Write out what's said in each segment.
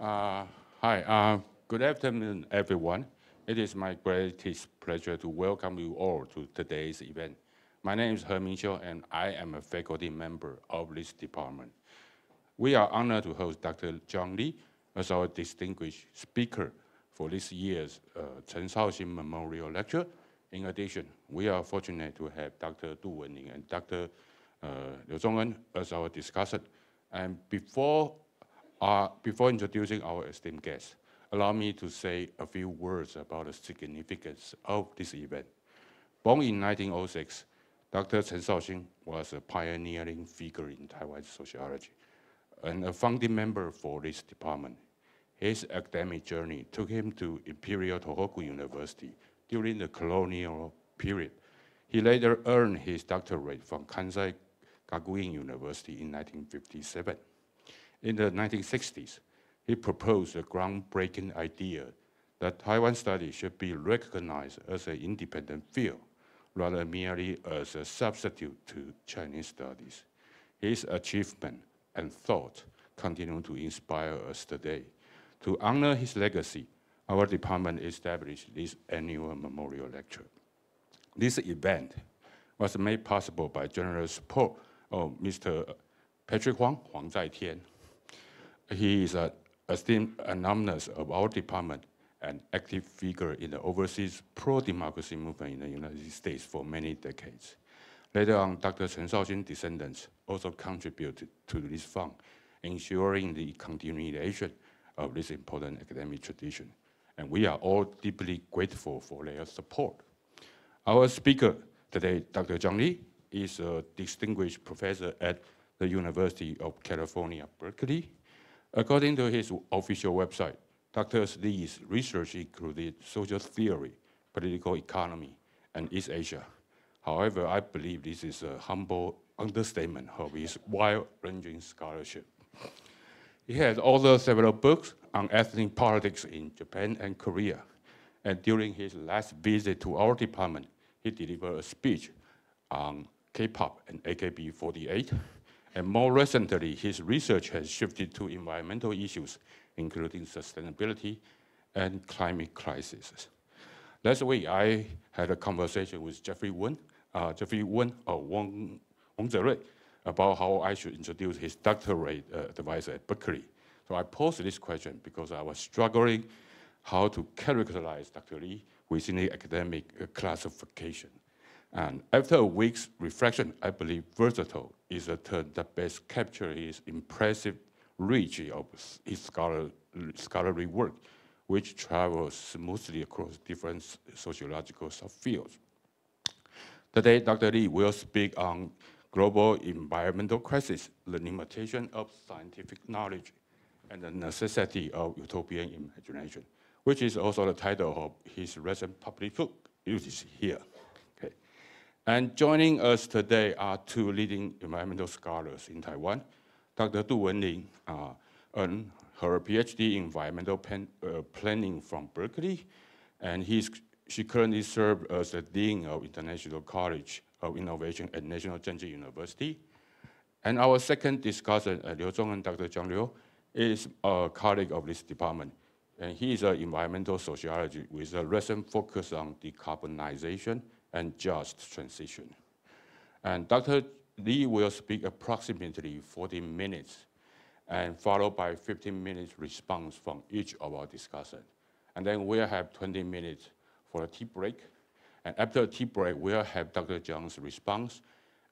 Hi, good afternoon, everyone. It is my greatest pleasure to welcome you all to today's event. My name is Shao-hsing, and I am a faculty member of this department. We are honored to host Dr. John Lee as our distinguished speaker for this year's Chen绍-hsing Memorial Lecture. In addition, we are fortunate to have Dr. Du Wenling and Dr. Liu Zhongen as our discussant. And before introducing our esteemed guests, allow me to say a few words about the significance of this event. Born in 1906, Dr. Chen绍-hsing was a pioneering figure in Taiwan's sociology and a founding member for this department. His academic journey took him to Imperial Tohoku University during the colonial period. He later earned his doctorate from Kansai Gakuin University in 1957. In the 1960s, he proposed a groundbreaking idea that Taiwan studies should be recognized as an independent field, rather merely as a substitute to Chinese studies. His achievement and thought continue to inspire us today. To honor his legacy, our department established this annual memorial lecture. This event was made possible by generous support of Mr. Patrick Huang Zai-Tian. He is an esteemed alumnus of our department and active figure in the overseas pro-democracy movement in the United States for many decades. Later on, Dr. Chen绍-hsing descendants also contributed to this fund, ensuring the continuation of this important academic tradition. And we are all deeply grateful for their support. Our speaker today, Dr. John Lee, is a distinguished professor at the University of California, Berkeley. According to his official website, Dr. Lee's research included social theory, political economy, and East Asia. However, I believe this is a humble understatement of his wide-ranging scholarship. He has authored several books on ethnic politics in Japan and Korea. And during his last visit to our department, he delivered a speech on K-pop and AKB48. And more recently, his research has shifted to environmental issues, including sustainability and climate crises. Last week, I had a conversation with Wang Zerui, about how I should introduce his doctorate advisor at Berkeley. So I posed this question because I was struggling how to characterize Dr. Lee within the academic classification. And after a week's reflection, I believe versatile is a term that best captures his impressive reach of his scholarly work, which travels smoothly across different sociological subfields. Today, Dr. Lee will speak on global environmental crisis, the limitation of scientific knowledge, and the necessity of utopian imagination, which is also the title of his recent published book, which is here. Okay. And joining us today are two leading environmental scholars in Taiwan. Dr. Du Wenling earned her PhD in environmental planning from Berkeley, and she currently serves as the Dean of International College of Innovation at National Zhenji University. And our second discussant, Liu Zhongen, Dr. John Liu, is a colleague of this department. And he is an environmental sociologist with a recent focus on decarbonization and just transition. And Dr. Lee will speak approximately 40 minutes, and followed by 15 minutes response from each of our discussants. And then we'll have 20 minutes for a tea break. And after a tea break, we'll have Dr. Zhang's response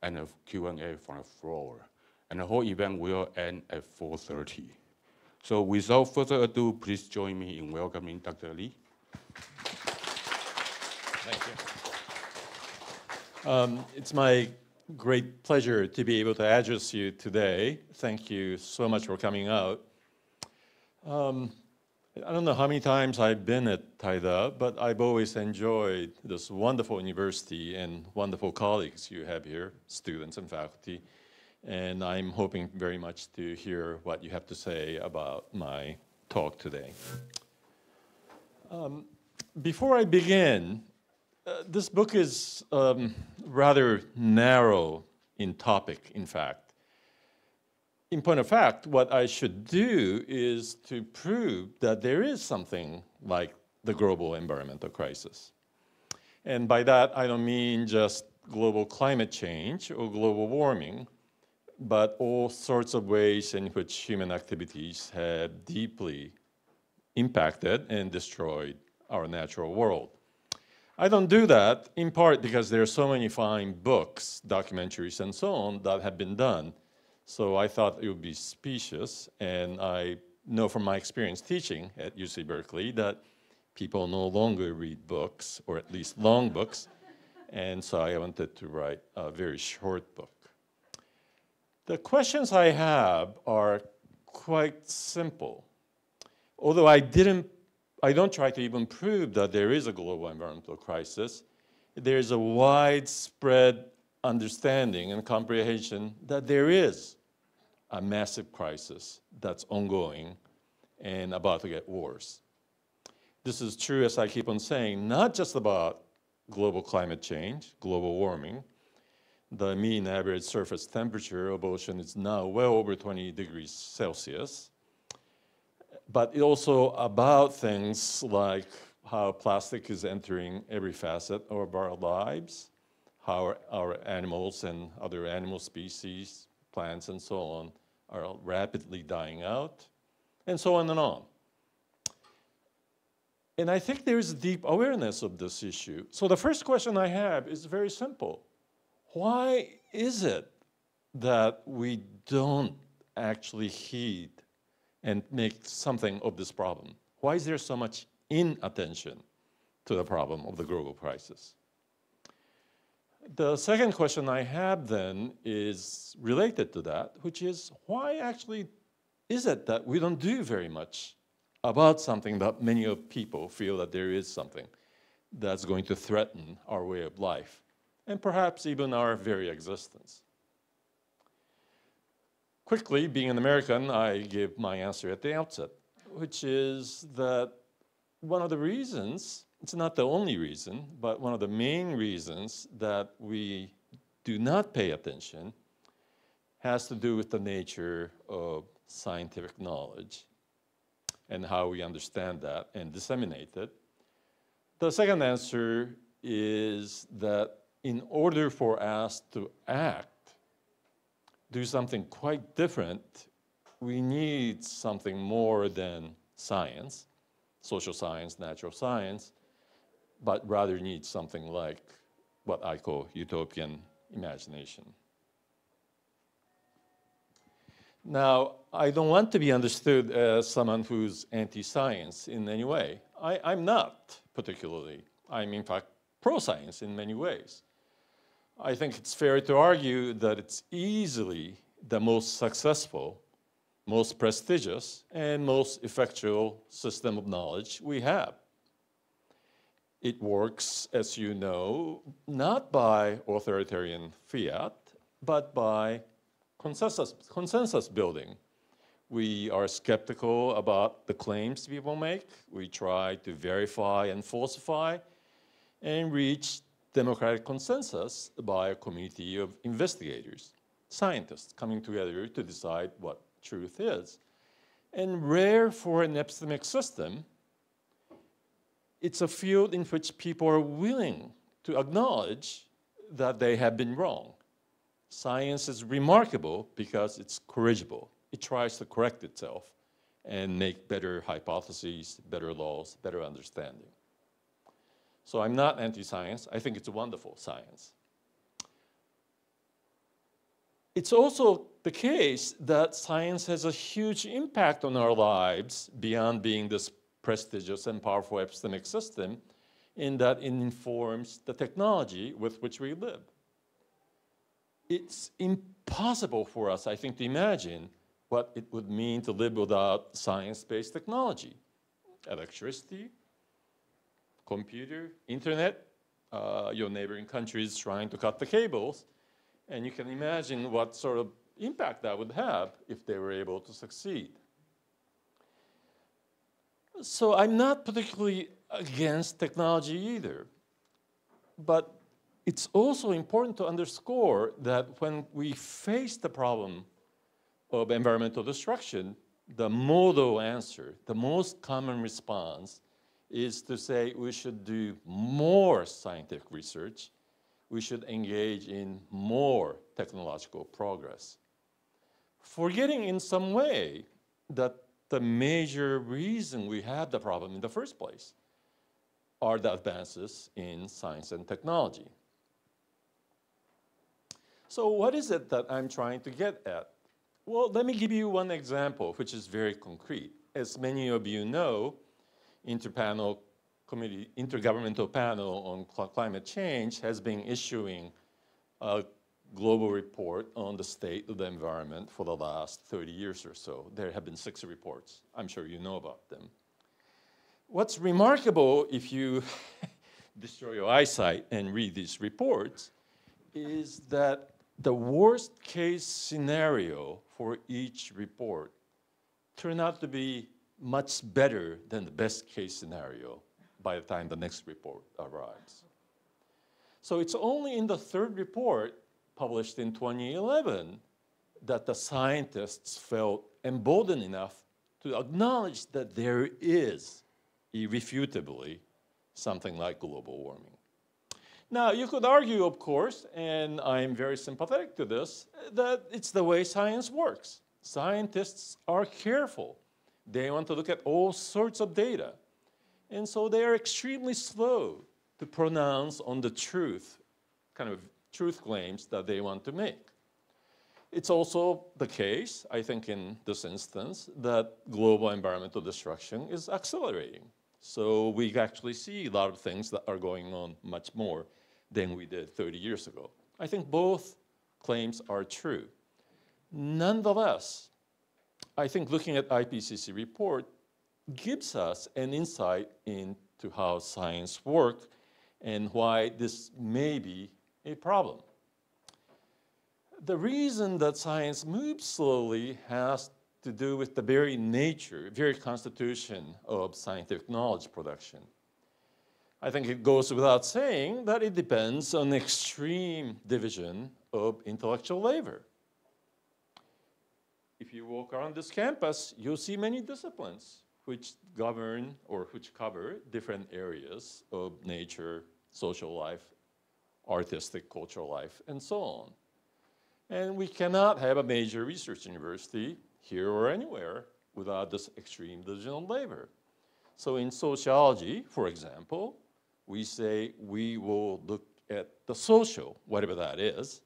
and a Q&A from the floor. And the whole event will end at 4:30. So without further ado, please join me in welcoming Dr. Lee. Thank you. It's my great pleasure to be able to address you today. Thank you so much for coming out. I don't know how many times I've been at Taida, but I've always enjoyed this wonderful university and wonderful colleagues you have here, students and faculty. And I'm hoping very much to hear what you have to say about my talk today. Before I begin, this book is rather narrow in topic, in fact. in point of fact, what I should do is to prove that there is something like the global environmental crisis. And by that, I don't mean just global climate change or global warming, but all sorts of ways in which human activities have deeply impacted and destroyed our natural world. I don't do that in part because there are so many fine books, documentaries, and so on that have been done. So I thought it would be specious, and I know from my experience teaching at UC Berkeley that people no longer read books, or at least long books, and so I wanted to write a very short book. The questions I have are quite simple. Although I don't try to even prove that there is a global environmental crisis, there is a widespread understanding and comprehension that there is a massive crisis that's ongoing and about to get worse. This is true, as I keep on saying, not just about global climate change, global warming. The mean average surface temperature of ocean is now well over 20 degrees Celsius. But also about things like how plastic is entering every facet of our lives, how our animals and other animal species, plants and so on, are rapidly dying out, and so on and on. And I think there is deep awareness of this issue. So the first question I have is very simple. Why is it that we don't actually heed and make something of this problem? Why is there so much inattention to the problem of the global crisis? The second question I have then is related to that, which is why actually is it that we don't do very much about something that many of people feel that there is something that's going to threaten our way of life and perhaps even our very existence? Quickly, being an American, I give my answer at the outset, which is that one of the reasons, it's not the only reason, but one of the main reasons that we do not pay attention has to do with the nature of scientific knowledge and how we understand that and disseminate it. The second answer is that in order for us to act, do something quite different, we need something more than science, social science, natural science, but rather need something like what I call utopian imagination. Now, I don't want to be understood as someone who's anti-science in any way. I'm not particularly. I'm in fact pro-science in many ways. I think it's fair to argue that it's easily the most successful, most prestigious, and most effectual system of knowledge we have. It works, as you know, not by authoritarian fiat, but by consensus building. We are skeptical about the claims people make. We try to verify and falsify and reach democratic consensus by a community of investigators, scientists coming together to decide what truth is. And rare for an epistemic system, it's a field in which people are willing to acknowledge that they have been wrong. Science is remarkable because it's corrigible. It tries to correct itself and make better hypotheses, better laws, better understanding. So I'm not anti-science. I think it's a wonderful science. It's also the case that science has a huge impact on our lives beyond being this prestigious and powerful epistemic system, in that it informs the technology with which we live. It's impossible for us, I think, to imagine what it would mean to live without science-based technology. Electricity, computer, internet, your neighboring countries trying to cut the cables, and you can imagine what sort of impact that would have if they were able to succeed. So I'm not particularly against technology either, but it's also important to underscore that when we face the problem of environmental destruction, the modal answer, the most common response is to say we should do more scientific research, we should engage in more technological progress, forgetting in some way that the major reason we have the problem in the first place are the advances in science and technology. So what is it that I'm trying to get at? Well, let me give you one example, which is very concrete. As many of you know, Intergovernmental Panel on Climate Change has been issuing a global report on the state of the environment for the last 30 years or so. There have been 6 reports. I'm sure you know about them. What's remarkable, if you destroy your eyesight and read these reports, is that the worst case scenario for each report turned out to be much better than the best case scenario by the time the next report arrives. So it's only in the 3rd report, published in 2011, that the scientists felt emboldened enough to acknowledge that there is irrefutably something like global warming. Now, you could argue, of course, and I'm very sympathetic to this, that it's the way science works. Scientists are careful. They want to look at all sorts of data. And so they are extremely slow to pronounce on the truth, kind of truth claims that they want to make. It's also the case, I think in this instance, that global environmental destruction is accelerating. So we actually see a lot of things that are going on much more than we did 30 years ago. I think both claims are true. Nonetheless, I think looking at IPCC report gives us an insight into how science works and why this may be a problem. The reason that science moves slowly has to do with the very nature, very constitution of scientific knowledge production. I think it goes without saying that it depends on extreme division of intellectual labor. If you walk around this campus, you'll see many disciplines which govern or which cover different areas of nature, social life, artistic, cultural life, and so on. And we cannot have a major research university here or anywhere without this extreme division of labor. So in sociology, for example, we say we will look at the social, whatever that is,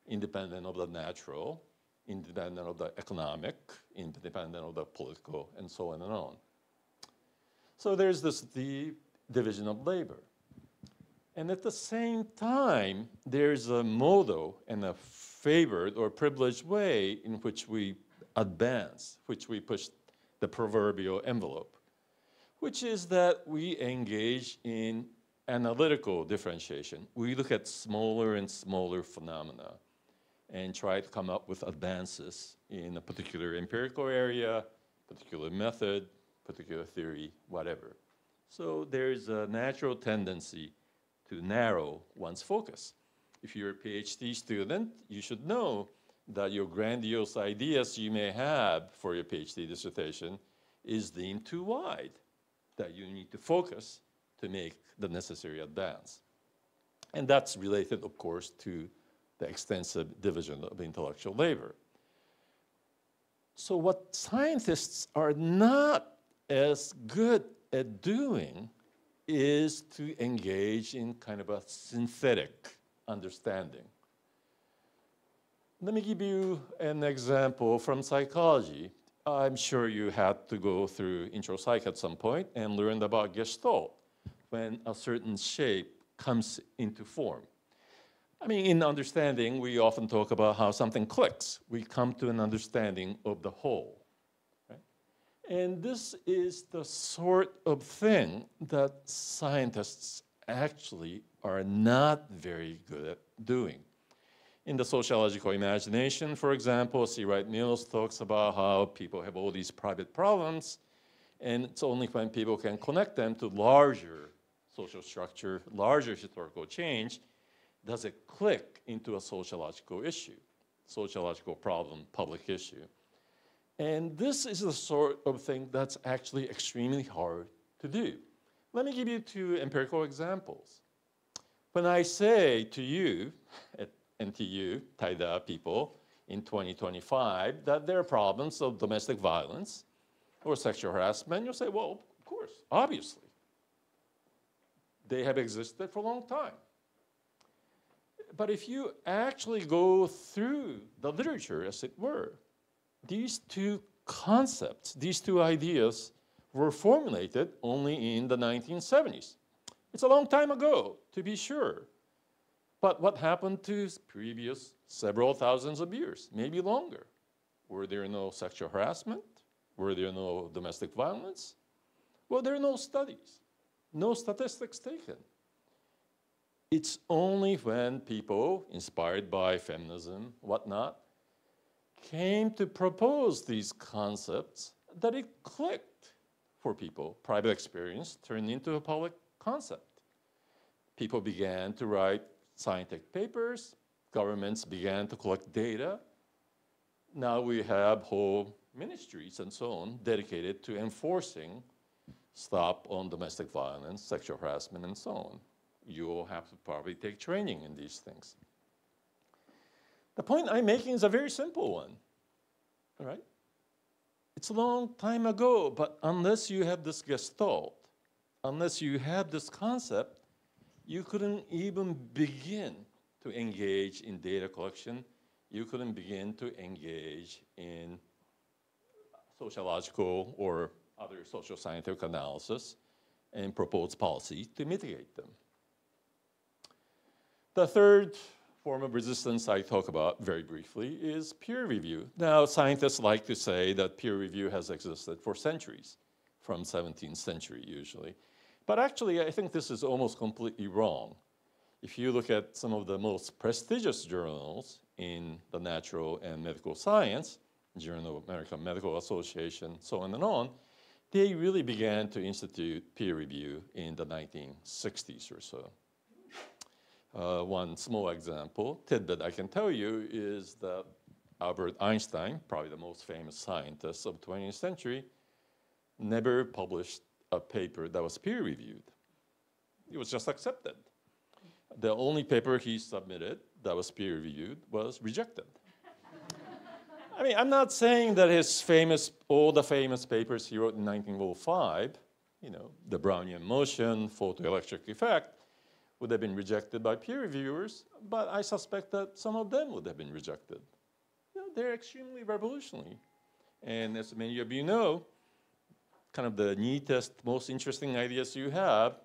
independent of the natural, independent of the economic, independent of the political, and so on and on. So there's this division of labor. And at the same time, there's a model and a favored or privileged way in which we advance, which we push the proverbial envelope, which is that we engage in analytical differentiation. We look at smaller and smaller phenomena and try to come up with advances in a particular empirical area, particular method, particular theory, whatever. So there's a natural tendency to narrow one's focus. If you're a PhD student, you should know that your grandiose ideas you may have for your PhD dissertation is deemed too wide, that you need to focus to make the necessary advance. And that's related, of course, to the extensive division of intellectual labor. So what scientists are not as good at doing is to engage in kind of a synthetic understanding. Let me give you an example from psychology. I'm sure you had to go through intro psych at some point and learn about Gestalt, when a certain shape comes into form. I mean, in understanding, we often talk about how something clicks. We come to an understanding of the whole. Right? And this is the sort of thing that scientists actually are not very good at doing. In the sociological imagination, for example, C. Wright Mills talks about how people have all these private problems, and it's only when people can connect them to larger social structure, larger historical change, does it click into a sociological issue. sociological problem, public issue. And this is the sort of thing that's actually extremely hard to do. Let me give you two empirical examples. When I say to you at NTU, Taida people, in 2025, that there are problems of domestic violence or sexual harassment, you'll say, well, of course, obviously. They have existed for a long time. But if you actually go through the literature, as it were, these two concepts, these two ideas were formulated only in the 1970s. It's a long time ago, to be sure. But what happened to previous several thousands of years, maybe longer? Were there no sexual harassment? Were there no domestic violence? Well, there are no studies, no statistics taken. It's only when people, inspired by feminism, whatnot, came to propose these concepts that it clicked for people. Private experience turned into a public concept. People began to write scientific papers. Governments began to collect data. Now we have whole ministries and so on dedicated to enforcing stop on domestic violence, sexual harassment, and so on. You will have to probably take training in these things. The point I'm making is a very simple one, all right? It's a long time ago, but unless you have this gestalt, unless you have this concept, you couldn't even begin to engage in data collection. You couldn't begin to engage in sociological or other social scientific analysis and propose policy to mitigate them. The third form of resistance I talk about very briefly is peer review. Now, scientists like to say that peer review has existed for centuries, from 17th century usually. But actually, I think this is almost completely wrong. If you look at some of the most prestigious journals in the natural and medical science, Journal of American Medical Association, so on and on, they really began to institute peer review in the 1960s or so. One small example, tidbit I can tell you, is that Albert Einstein, probably the most famous scientist of the 20th century, never published a paper that was peer-reviewed. It was just accepted. The only paper he submitted that was peer-reviewed was rejected. I mean, I'm not saying that all the famous papers he wrote in 1905, the Brownian motion, photoelectric effect, would have been rejected by peer reviewers, but I suspect that some of them would have been rejected. They're extremely revolutionary. And as many of you know, kind of the neatest, most interesting ideas you have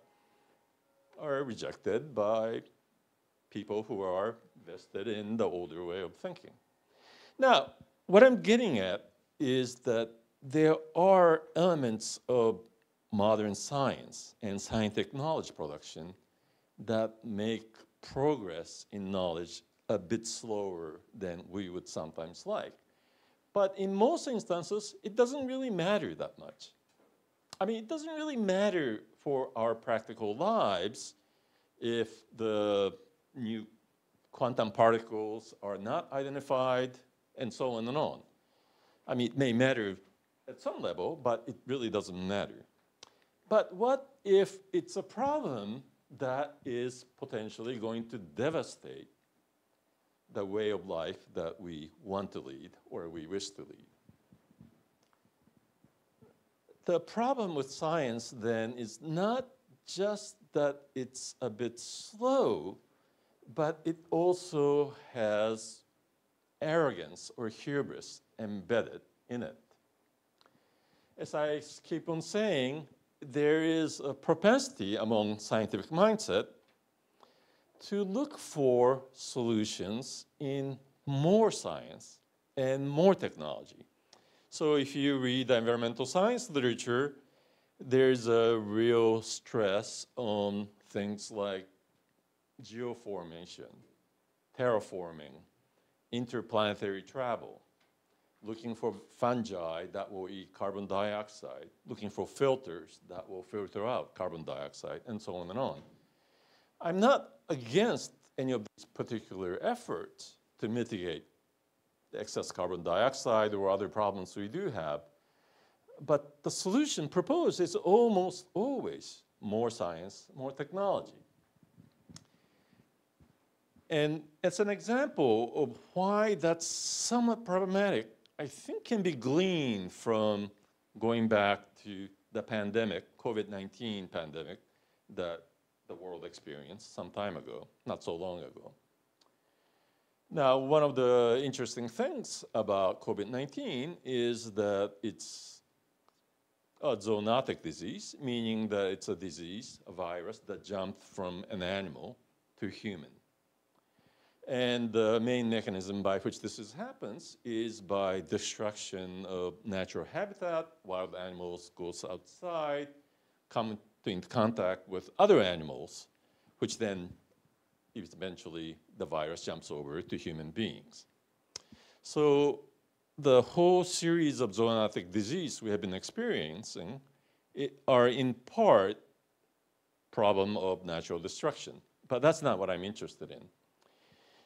are rejected by people who are vested in the older way of thinking. Now, what I'm getting at is that there are elements of modern science and scientific knowledge production that make progress in knowledge a bit slower than we would sometimes like. But in most instances, it doesn't really matter that much. I mean, it doesn't really matter for our practical lives if the new quantum particles are not identified and so on and on. I mean, it may matter at some level, but it really doesn't matter. But what if it's a problem that is potentially going to devastate the way of life that we want to lead or we wish to lead? The problem with science then is not just that it's a bit slow, but it also has arrogance or hubris embedded in it. As I keep on saying, there is a propensity among scientific mindset to look for solutions in more science and more technology. So if you read the environmental science literature, there's a real stress on things like geoformation, terraforming, interplanetary travel, looking for fungi that will eat carbon dioxide, looking for filters that will filter out carbon dioxide, and so on and on. I'm not against any of these particular efforts to mitigate the excess carbon dioxide or other problems we do have. But the solution proposed is almost always more science, more technology. And as an example of why that's somewhat problematic, I think can be gleaned from going back to the pandemic, COVID-19 pandemic, that the world experienced some time ago, not so long ago. Now, one of the interesting things about COVID-19 is that it's a zoonotic disease, meaning that it's a disease, a virus that jumped from an animal to human. And the main mechanism by which this happens is by destruction of natural habitat. Wild animals go outside, come into contact with other animals, which then eventually the virus jumps over to human beings. So the whole series of zoonotic disease we have been experiencing are in part problem of natural destruction. But that's not what I'm interested in.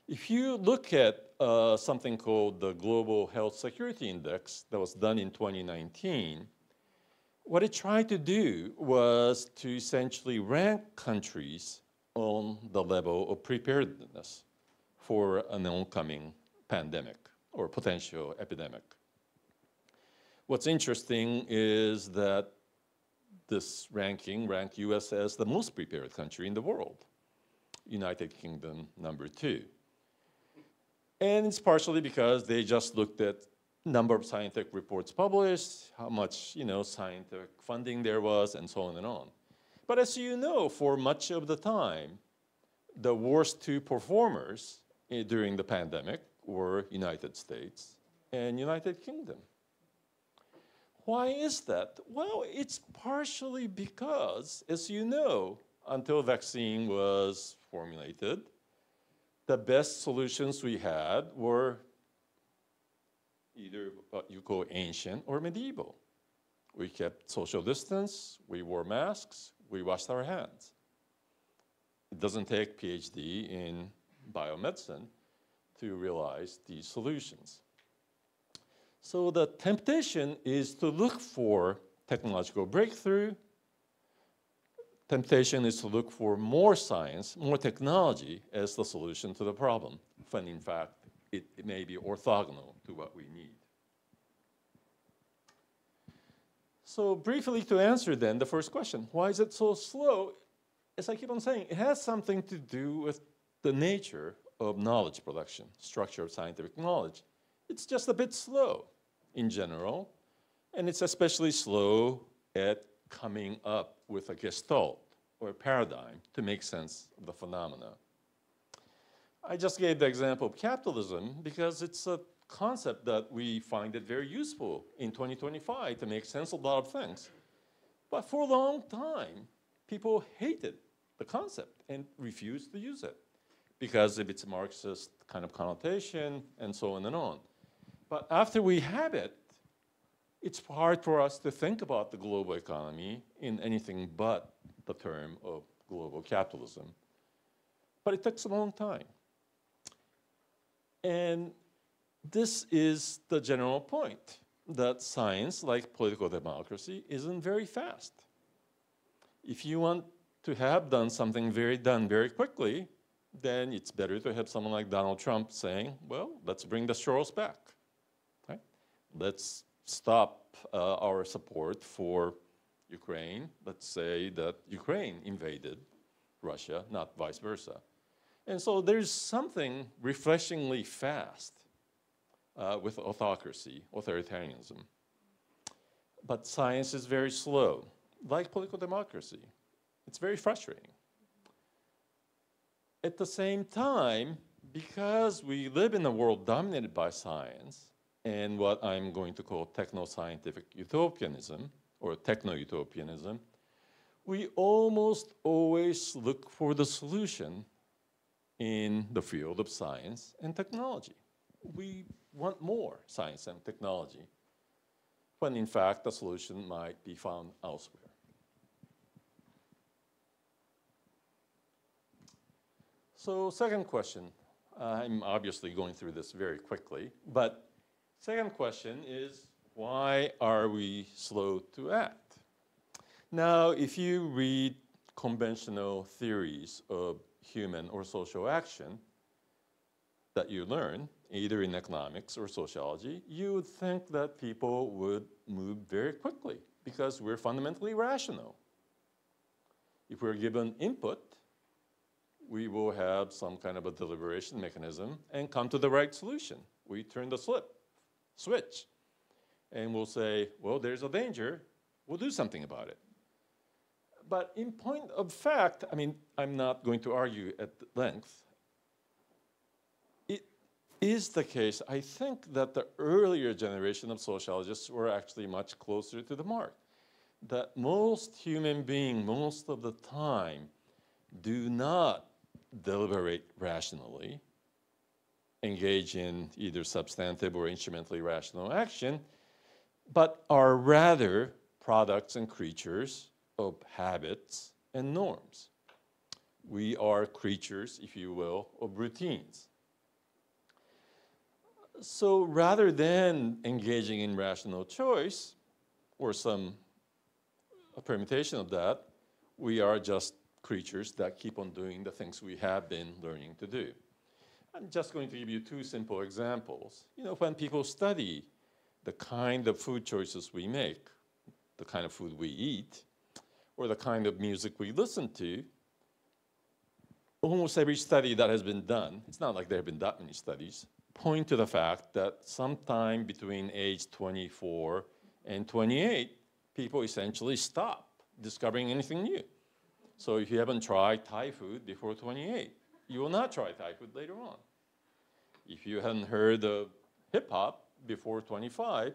If you look at something called the Global Health Security Index that was done in 2019, what it tried to do was to essentially rank countries on the level of preparedness for an oncoming pandemic or potential epidemic. What's interesting is that this ranking ranked US as the most prepared country in the world, United Kingdom #2. And it's partially because they just looked at number of scientific reports published, how much scientific funding there was, and so on and on. But as you know, for much of the time, the worst two performers during the pandemic were United States and United Kingdom. Why is that? Well, it's partially because, as you know, until vaccine was formulated, the best solutions we had were either what you call ancient or medieval. We kept social distance, we wore masks, we washed our hands. It doesn't take PhD in biomedicine to realize these solutions. So the temptation is to look for technological breakthrough. Temptation is to look for more science, more technology as the solution to the problem, when in fact it may be orthogonal to what we need. So briefly to answer then the first question, why is it so slow? As I keep on saying, it has something to do with the nature of knowledge production, structure of scientific knowledge. It's just a bit slow in general, and it's especially slow at coming up with a gestalt or a paradigm to make sense of the phenomena. I just gave the example of capitalism because it's a concept that we find it very useful in 2025 to make sense of a lot of things. But for a long time, people hated the concept and refused to use it because of its Marxist kind of connotation and so on and on. But after we have it, it's hard for us to think about the global economy in anything but the term of global capitalism. But it takes a long time. And this is the general point, that science, like political democracy, isn't very fast. If you want to have done something done very quickly, then it's better to have someone like Donald Trump saying, well, let's bring the straws back. Right? Let's stop our support for Ukraine. Let's say that Ukraine invaded Russia, not vice versa. And so there's something refreshingly fast with autocracy, authoritarianism. But science is very slow, like political democracy. It's very frustrating. At the same time, because we live in a world dominated by science and what I'm going to call techno-scientific utopianism or techno-utopianism, we almost always look for the solution in the field of science and technology. We want more science and technology, when in fact the solution might be found elsewhere. So second question, I'm obviously going through this very quickly, but second question is, why are we slow to act? Now, if you read conventional theories of human or social action that you learn, either in economics or sociology, you would think that people would move very quickly because we're fundamentally rational. If we're given input, we will have some kind of a deliberation mechanism and come to the right solution. We turn the switch, and we'll say, well, there's a danger, we'll do something about it. But in point of fact, I mean, I'm not going to argue at length. It is the case, I think, that the earlier generation of sociologists were actually much closer to the mark. That most human beings, most of the time, do not deliberate rationally, engage in either substantive or instrumentally rational action, but are rather products and creatures of habits and norms. We are creatures, if you will, of routines. So rather than engaging in rational choice, or some permutation of that, we are just creatures that keep on doing the things we have been learning to do. I'm just going to give you two simple examples. You know, when people study the kind of food choices we make, the kind of food we eat, or the kind of music we listen to, almost every study that has been done, it's not like there have been that many studies, point to the fact that sometime between age 24 and 28, people essentially stop discovering anything new. So if you haven't tried Thai food before 28, you will not try Thai food later on. If you hadn't heard of hip hop before 25,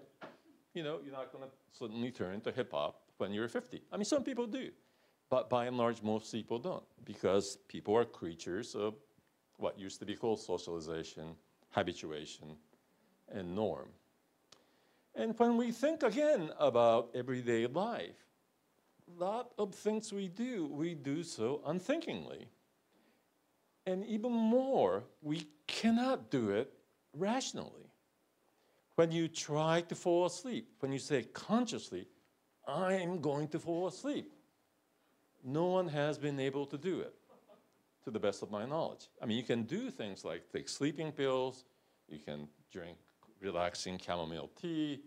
you know, you're not going to suddenly turn to hip hop when you're 50. I mean, some people do, but by and large, most people don't, because people are creatures of what used to be called socialization, habituation, and norm. And when we think again about everyday life, a lot of things we do so unthinkingly. And even more, we cannot do it rationally. When you try to fall asleep, when you say consciously, I'm going to fall asleep, no one has been able to do it, to the best of my knowledge. I mean, you can do things like take sleeping pills, you can drink relaxing chamomile tea,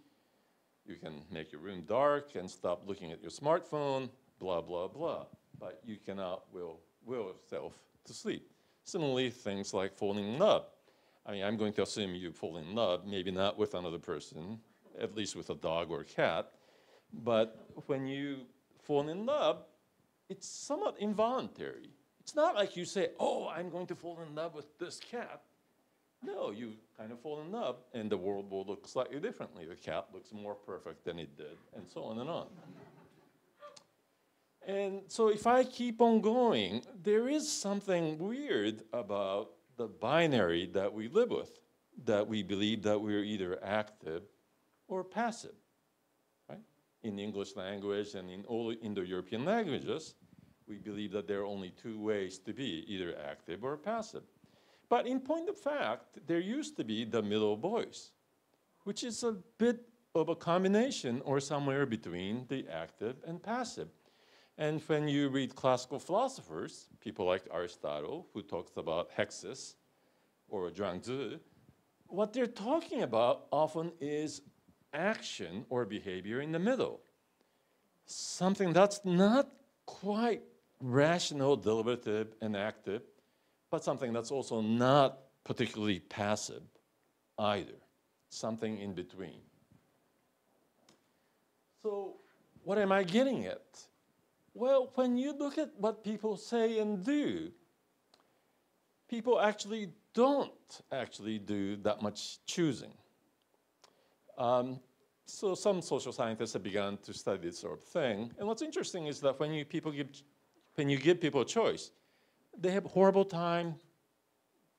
you can make your room dark and stop looking at your smartphone, blah, blah, blah. But you cannot will yourself to sleep. Similarly, things like falling in love. I mean, I'm going to assume you fall in love, maybe not with another person, at least with a dog or a cat. But when you fall in love, it's somewhat involuntary. It's not like you say, oh, I'm going to fall in love with this cat. No, you kind of fall in love, and the world will look slightly differently. The cat looks more perfect than it did, and so on and on. And so if I keep on going, there is something weird about the binary that we live with, that we believe that we're either active or passive, right? In the English language and in all Indo-European languages, we believe that there are only two ways to be, either active or passive. But in point of fact, there used to be the middle voice, which is a bit of a combination or somewhere between the active and passive. And when you read classical philosophers, people like Aristotle, who talks about hexis or zhuangzi, what they're talking about often is action or behavior in the middle. Something that's not quite rational, deliberative, and active, but something that's also not particularly passive either, something in between. So what am I getting at? Well, when you look at what people say and do, people actually don't do that much choosing. So some social scientists have begun to study this sort of thing. And what's interesting is that when you give people a choice, they have a horrible time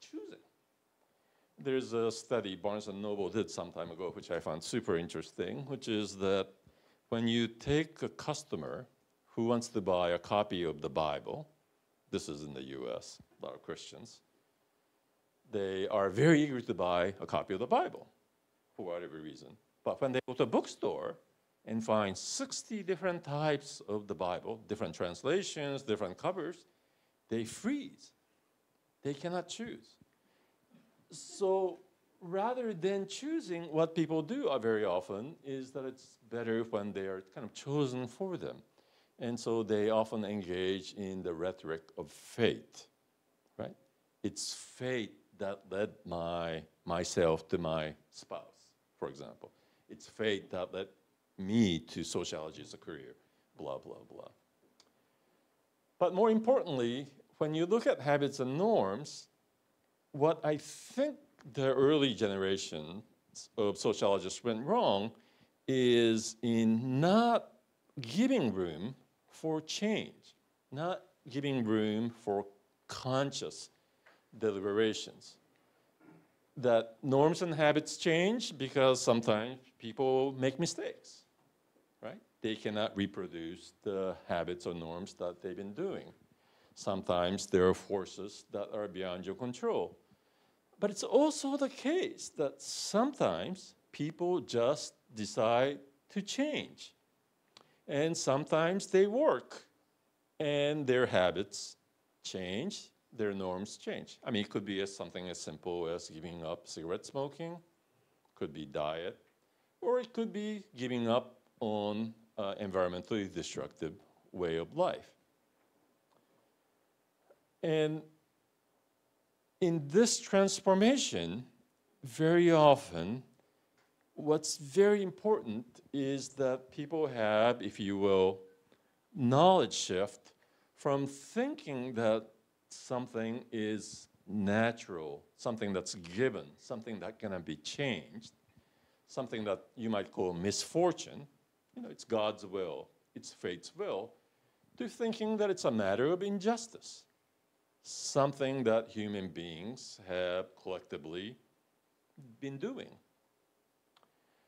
choosing. There's a study Barnes & Noble did some time ago, which I found super interesting, which is that when you take a customer who wants to buy a copy of the Bible, this is in the US, a lot of Christians, they are very eager to buy a copy of the Bible for whatever reason. But when they go to a bookstore and find 60 different types of the Bible, different translations, different covers, they freeze. They cannot choose. So rather than choosing, what people do very often is that it's better when they are kind of chosen for them. And so they often engage in the rhetoric of fate, right? It's fate that led myself to my spouse, for example. It's fate that led me to sociology as a career, blah, blah, blah. But more importantly, when you look at habits and norms, what I think the early generations of sociologists went wrong is in not giving room for change, not giving room for conscious deliberations. That norms and habits change because sometimes people make mistakes, right? They cannot reproduce the habits or norms that they've been doing. Sometimes there are forces that are beyond your control. But it's also the case that sometimes people just decide to change. And sometimes they work and their habits change, their norms change. I mean, it could be something as simple as giving up cigarette smoking, could be diet, or it could be giving up on environmentally destructive way of life. And in this transformation, very often, what's very important is that people have, if you will, knowledge shift from thinking that something is natural, something that's given, something that cannot be changed, something that you might call misfortune, you know, it's God's will, it's fate's will, to thinking that it's a matter of injustice, something that human beings have collectively been doing.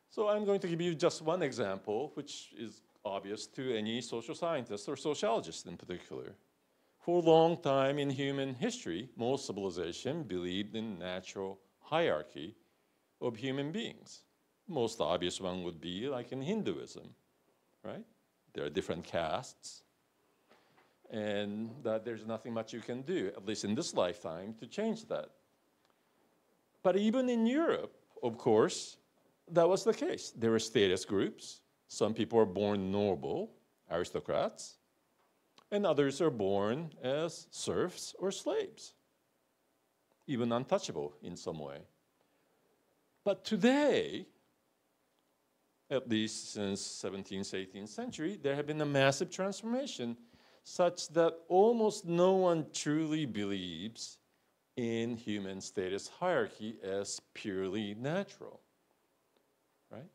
So I'm going to give you just one example, which is obvious to any social scientist or sociologist in particular. For a long time in human history, most civilization believed in natural hierarchy of human beings. Most obvious one would be like in Hinduism, right? There are different castes, and that there's nothing much you can do, at least in this lifetime, to change that. But even in Europe, of course, that was the case. There were status groups. Some people are born noble, aristocrats, and others are born as serfs or slaves, even untouchable in some way. But today, at least since 17th, 18th century, there have been a massive transformation such that almost no one truly believes in human status hierarchy as purely natural, right?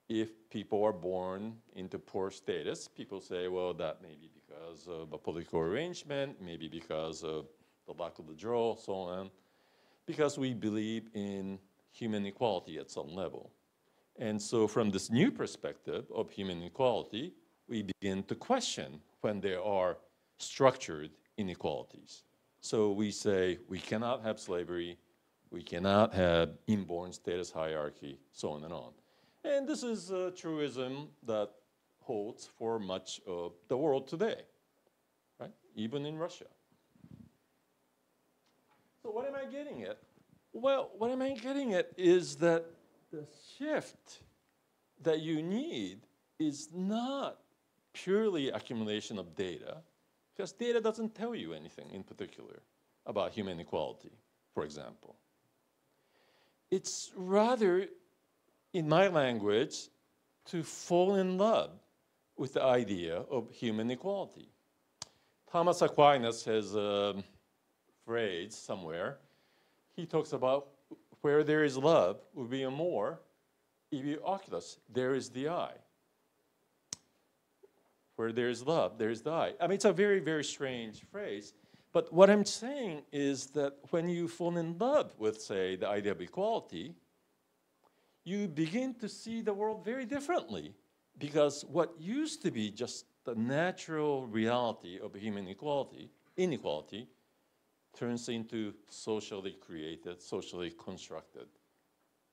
If people are born into poor status, people say, well, that may be because of a political arrangement, maybe because of the luck of the draw, so on, because we believe in human equality at some level. And so from this new perspective of human equality, we begin to question when there are structured inequalities. So we say we cannot have slavery, we cannot have inborn status hierarchy, so on and on. And this is a truism that holds for much of the world today, right? Even in Russia. So what am I getting at? Well, what am I getting at is that the shift that you need is not purely accumulation of data, because data doesn't tell you anything in particular about human equality, for example. It's rather, in my language, to fall in love with the idea of human equality. Thomas Aquinas has a phrase somewhere. He talks about where there is love will be a more, ibi oculus, there is the eye. Where there is love, there is the eye. I mean, it's a very, very strange phrase. But what I'm saying is that when you fall in love with, say, the idea of equality, you begin to see the world very differently, because what used to be just the natural reality of human inequality turns into socially created, socially constructed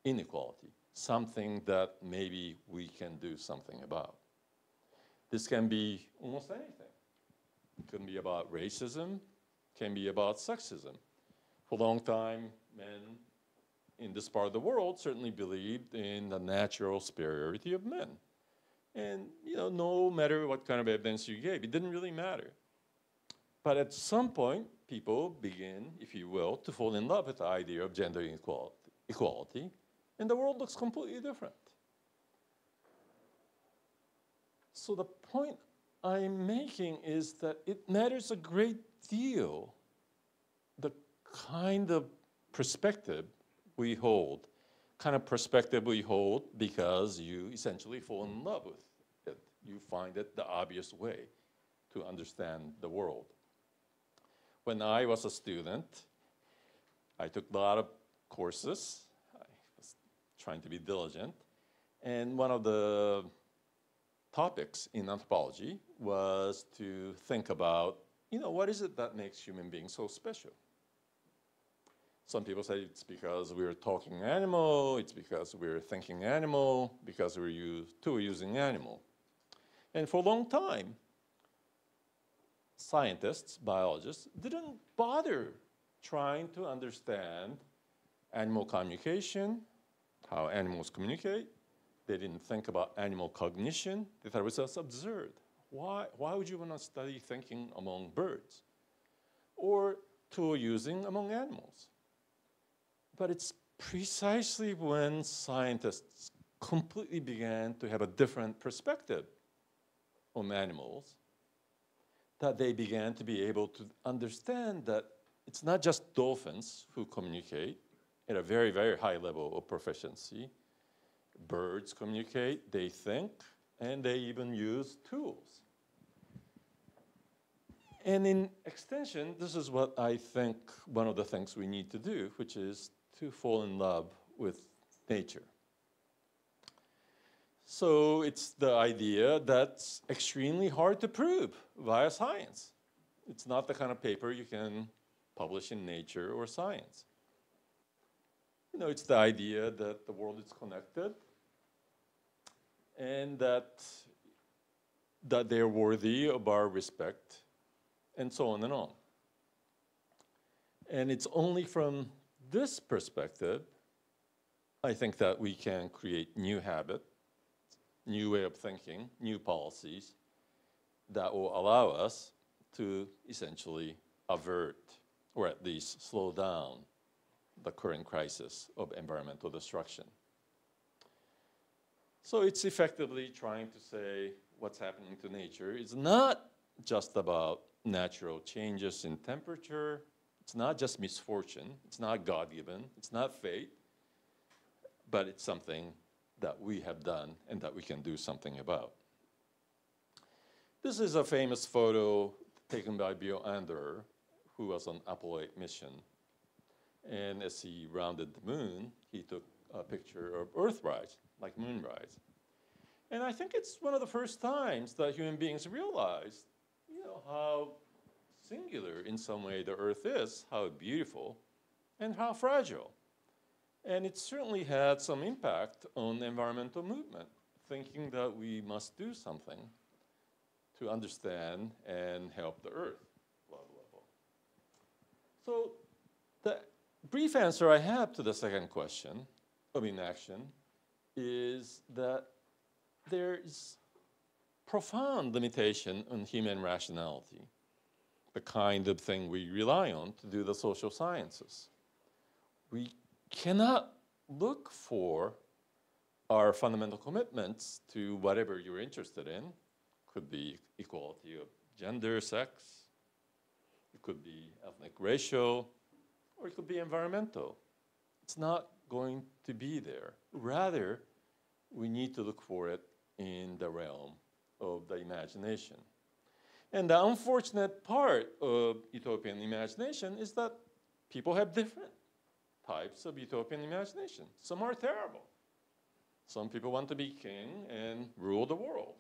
inequality, something that maybe we can do something about. This can be almost anything. It can be about racism, can be about sexism. For a long time, men in this part of the world certainly believed in the natural superiority of men. And no matter what kind of evidence you gave, it didn't really matter. But at some point, people begin, if you will, to fall in love with the idea of gender equality, and the world looks completely different. So the point I'm making is that it matters a great deal the kind of perspective we hold, because you essentially fall in love with it. You find it the obvious way to understand the world. When I was a student, I took a lot of courses. I was trying to be diligent. And one of the topics in anthropology was to think about, what is it that makes human beings so special? Some people say it's because we're a talking animal, it's because we're a thinking animal, because we're using animal. And for a long time, scientists, biologists, didn't bother trying to understand animal communication, how animals communicate. They didn't think about animal cognition. They thought it was just absurd. Why would you want to study thinking among birds or tool using among animals? But it's precisely when scientists completely began to have a different perspective on animals that they began to be able to understand that it's not just dolphins who communicate at a very, very high level of proficiency. Birds communicate, they think, and they even use tools. And in extension, this is what I think one of the things we need to do, which is to fall in love with nature. So it's the idea that's extremely hard to prove via science. It's not the kind of paper you can publish in Nature or Science. It's the idea that the world is connected and that they're worthy of our respect, and so on and on. And it's only from this perspective, I think, that we can create new habits, new way of thinking, new policies that will allow us to essentially avert, or at least slow down, the current crisis of environmental destruction. So it's effectively trying to say what's happening to nature is not just about natural changes in temperature. It's not just misfortune. It's not God-given. It's not fate. But it's something that we have done and that we can do something about. This is a famous photo taken by Bill Anderer, who was on Apollo 8 mission. And as he rounded the moon, he took a picture of Earthrise, like moonrise. And I think it's one of the first times that human beings realized, how singular in some way the Earth is, how beautiful, and how fragile. And it certainly had some impact on the environmental movement, thinking that we must do something to understand and help the Earth. So the brief answer I have to the second question of inaction is that there is profound limitation on human rationality, the kind of thing we rely on to do the social sciences. We cannot look for our fundamental commitments to whatever you're interested in. Could be equality of gender, sex. It could be ethnic, racial, or it could be environmental. It's not going to be there. Rather, we need to look for it in the realm of the imagination. And the unfortunate part of utopian imagination is that people have different types of utopian imagination. Some are terrible. Some people want to be king and rule the world.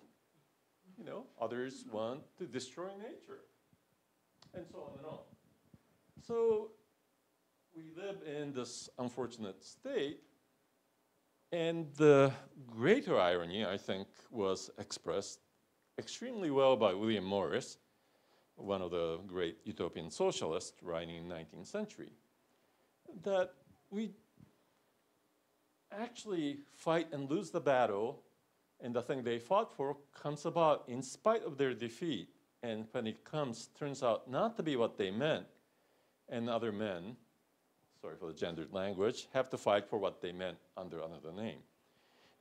Others want to destroy nature, and so on and on. So we live in this unfortunate state, and the greater irony, I think, was expressed extremely well by William Morris, one of the great utopian socialists writing in the 19th century, that we actually fight and lose the battle, and the thing they fought for comes about in spite of their defeat. And when it comes, turns out not to be what they meant. And other men, sorry for the gendered language, have to fight for what they meant under another name.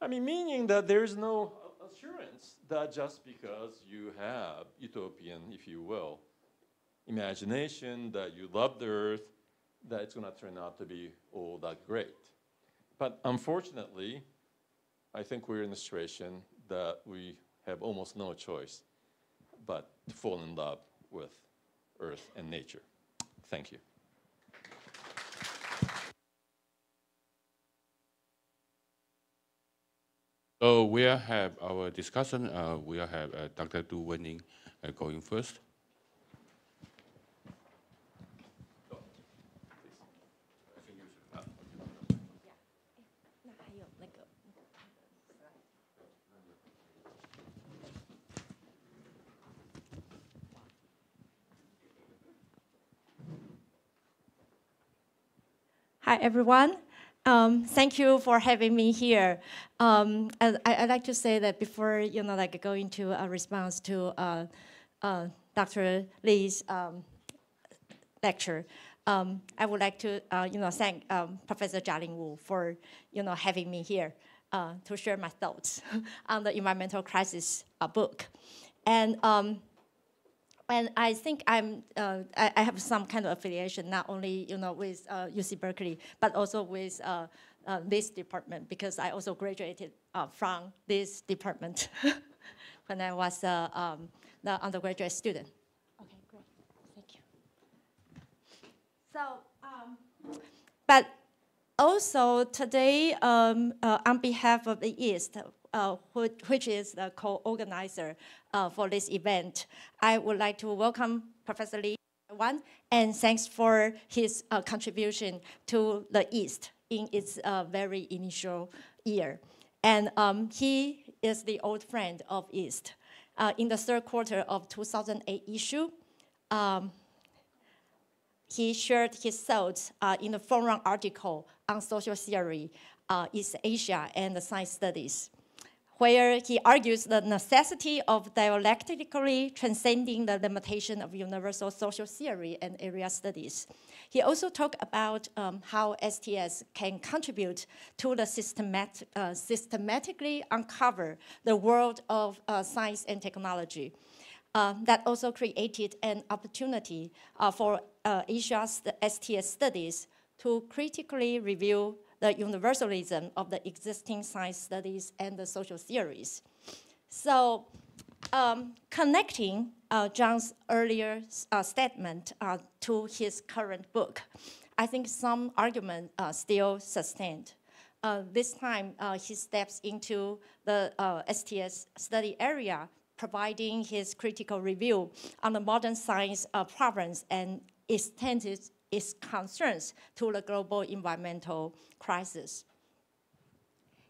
I mean, meaning that there's no assurance that just because you have utopian, if you will, imagination, that you love the earth, that it's going to turn out to be all that great. But unfortunately, I think we're in a situation that we have almost no choice but to fall in love with earth and nature. Thank you. So we'll have our discussion. We'll have Dr. Du Wenning going first. Hi, everyone. Thank you for having me here. And I'd like to say that before, going to a response to Dr. Lee's lecture, I would like to, thank Professor Jialing Wu for, having me here to share my thoughts on the environmental crisis book. And I think I have some kind of affiliation, not only with UC Berkeley, but also with this department, because I also graduated from this department when I was the undergraduate student. Okay, great, thank you. So, but also today, on behalf of the EASTS, which is the co-organizer for this event, I would like to welcome Professor Lee, and thanks for his contribution to the EASTS in its very initial year. And he is the old friend of EASTS. In the third quarter of 2008 issue, he shared his thoughts in a forum article on social theory, East Asia, and the science studies, where he argues the necessity of dialectically transcending the limitation of universal social theory and area studies. He also talked about how STS can contribute to the systematically uncover the world of science and technology. That also created an opportunity for Asia's STS studies to critically review the universalism of the existing science studies and the social theories. So connecting John's earlier statement to his current book, I think some argument still sustained. This time, he steps into the STS study area, providing his critical review on the modern science problems and extends its concerns to the global environmental crisis.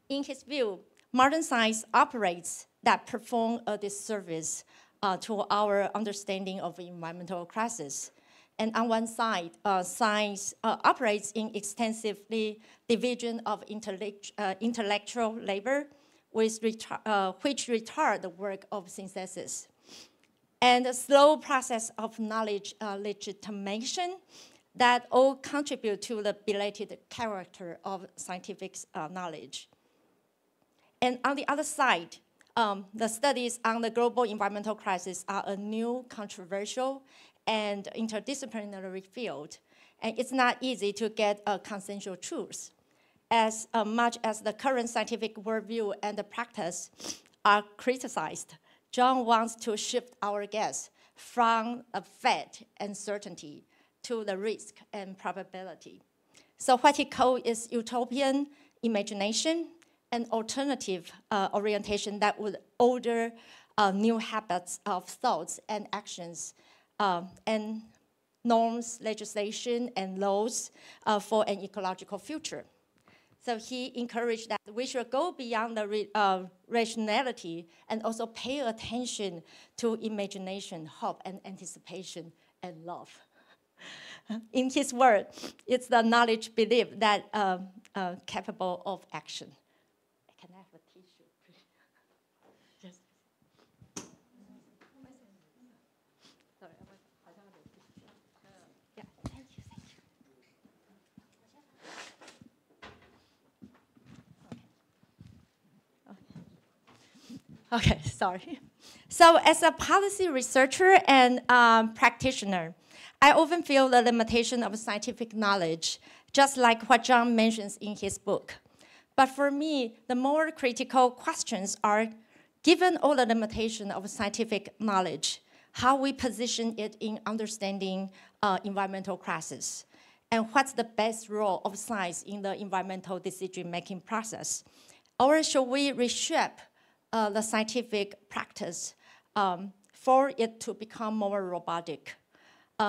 In his view, modern science operates that perform a disservice to our understanding of the environmental crisis. And on one side, science operates in extensively division of intellectual labor, which retard the work of synthesis. And a slow process of knowledge legitimation that all contribute to the belated character of scientific knowledge. And on the other side, the studies on the global environmental crisis are a new, controversial, and interdisciplinary field. And it's not easy to get a consensual truth. As much as the current scientific worldview and the practice are criticized, John wants to shift our gaze from a fact and certainty to the risk and probability. So what he calls is utopian imagination, an alternative orientation that would order new habits of thoughts and actions, and norms, legislation, and laws for an ecological future. So he encouraged that we should go beyond the rationality and also pay attention to imagination, hope, and anticipation, and love. In his word, it's the knowledge belief that capable of action. Can I have a tissue, please? Just. Sorry, yeah, thank you, thank you. Okay, sorry. So as a policy researcher and practitioner, I often feel the limitation of scientific knowledge, just like what John mentions in his book. But for me, the more critical questions are, given all the limitation of scientific knowledge, how we position it in understanding environmental crisis, and what's the best role of science in the environmental decision-making process? Or should we reshape the scientific practice for it to become more robotic?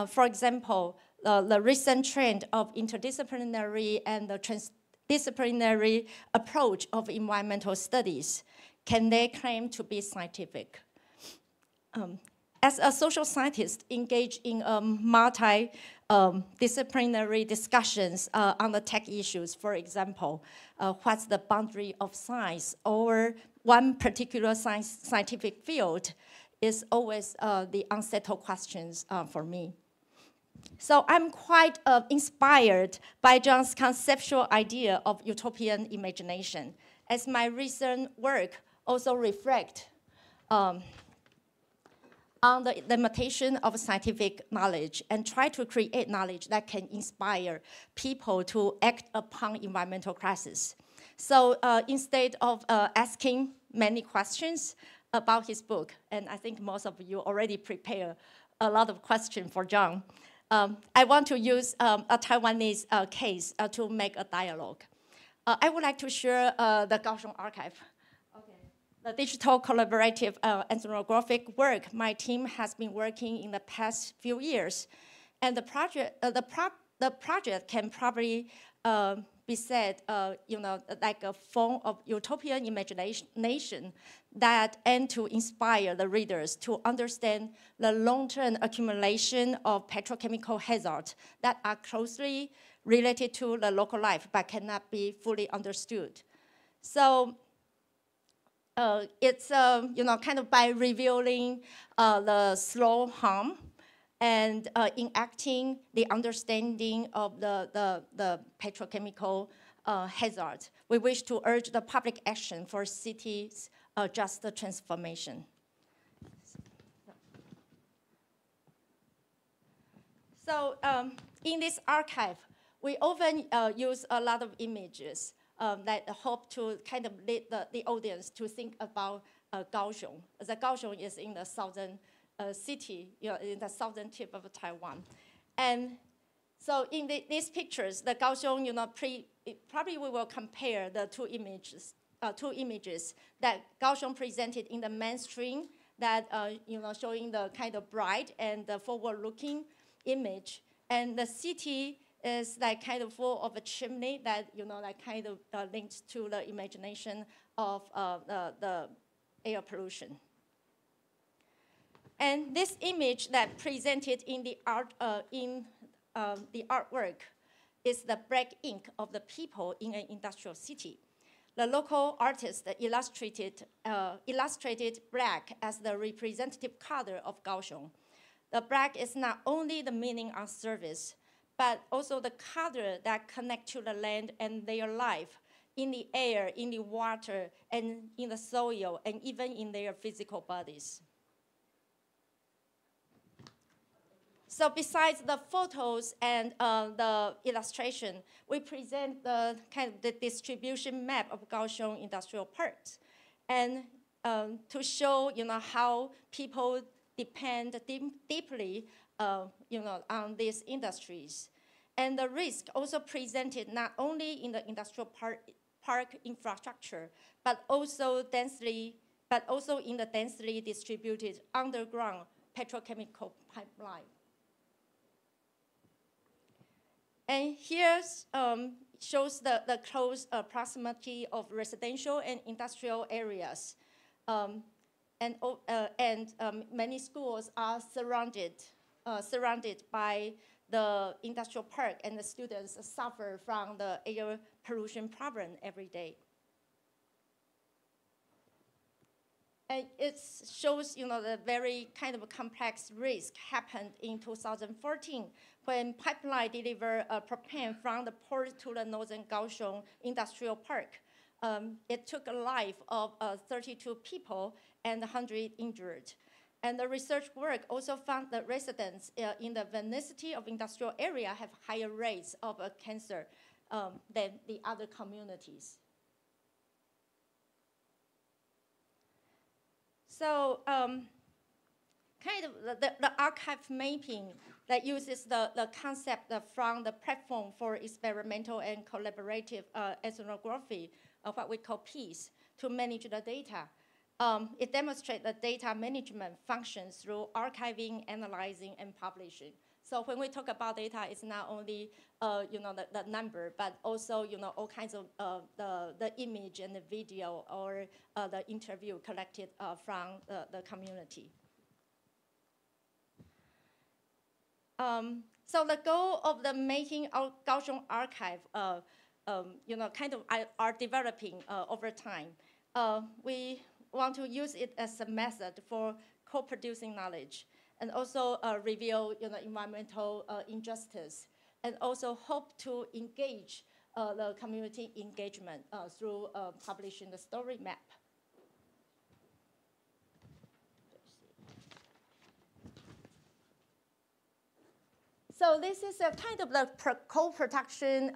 For example, the recent trend of interdisciplinary and the transdisciplinary approach of environmental studies, can they claim to be scientific? As a social scientist engaged in multi-disciplinary discussions on the tech issues, for example, what's the boundary of science, or one particular scientific field, is always the unsettled questions for me. So I'm quite inspired by John's conceptual idea of utopian imagination, as my recent work also reflects on the limitation of scientific knowledge and try to create knowledge that can inspire people to act upon environmental crisis. So instead of asking many questions about his book, and I think most of you already prepared a lot of questions for John, I want to use a Taiwanese case to make a dialogue. I would like to share the Kaohsiung archive. The digital collaborative ethnographic work my team has been working in the past few years. And the project can probably be said, like a form of utopian imagination that aim to inspire the readers to understand the long-term accumulation of petrochemical hazards that are closely related to the local life but cannot be fully understood. So it's kind of by revealing the slow harm and enacting the understanding of the petrochemical hazard. We wish to urge the public action for cities' just transformation. So in this archive, we often use a lot of images that hope to kind of lead the audience to think about Kaohsiung. The Kaohsiung is in the southern city, in the southern tip of Taiwan. And so in these pictures, the Kaohsiung, probably we will compare the two images that Kaohsiung presented in the mainstream, that showing the kind of bright and the forward-looking image, and the city is like kind of full of a chimney that like kind of links to the imagination of the air pollution. And this image that presented in the artwork is the black ink of the people in an industrial city. The local artist illustrated black as the representative color of Kaohsiung. The black is not only the meaning on surface, but also the color that connect to the land and their life in the air, in the water, and in the soil, and even in their physical bodies. So besides the photos and the illustration, we present the kind of the distribution map of Kaohsiung industrial parks, and to show how people depend deeply on these industries. And the risk also presented not only in the industrial park infrastructure, but also in the densely distributed underground petrochemical pipeline. And here shows the close proximity of residential and industrial areas. Many schools are surrounded by the industrial park, and the students suffer from the air pollution problem every day. And it shows, the very kind of complex risk happened in 2014 when pipeline delivered propane from the port to the northern Kaohsiung Industrial Park. It took a life of 32 people and 100 injured. And the research work also found that residents in the vicinity of industrial area have higher rates of cancer than the other communities. So kind of the archive mapping that uses the concept from the platform for experimental and collaborative ethnography, what we call PEACE, to manage the data. It demonstrates the data management functions through archiving, analyzing, and publishing. So when we talk about data, it's not only the number, but also all kinds of the image and the video or the interview collected from the community. So the goal of the making our Kaohsiung archive, kind of are developing over time. We want to use it as a method for co-producing knowledge, and also reveal environmental injustice, and also hope to engage the community engagement through publishing the story map. So this is a kind of the co-production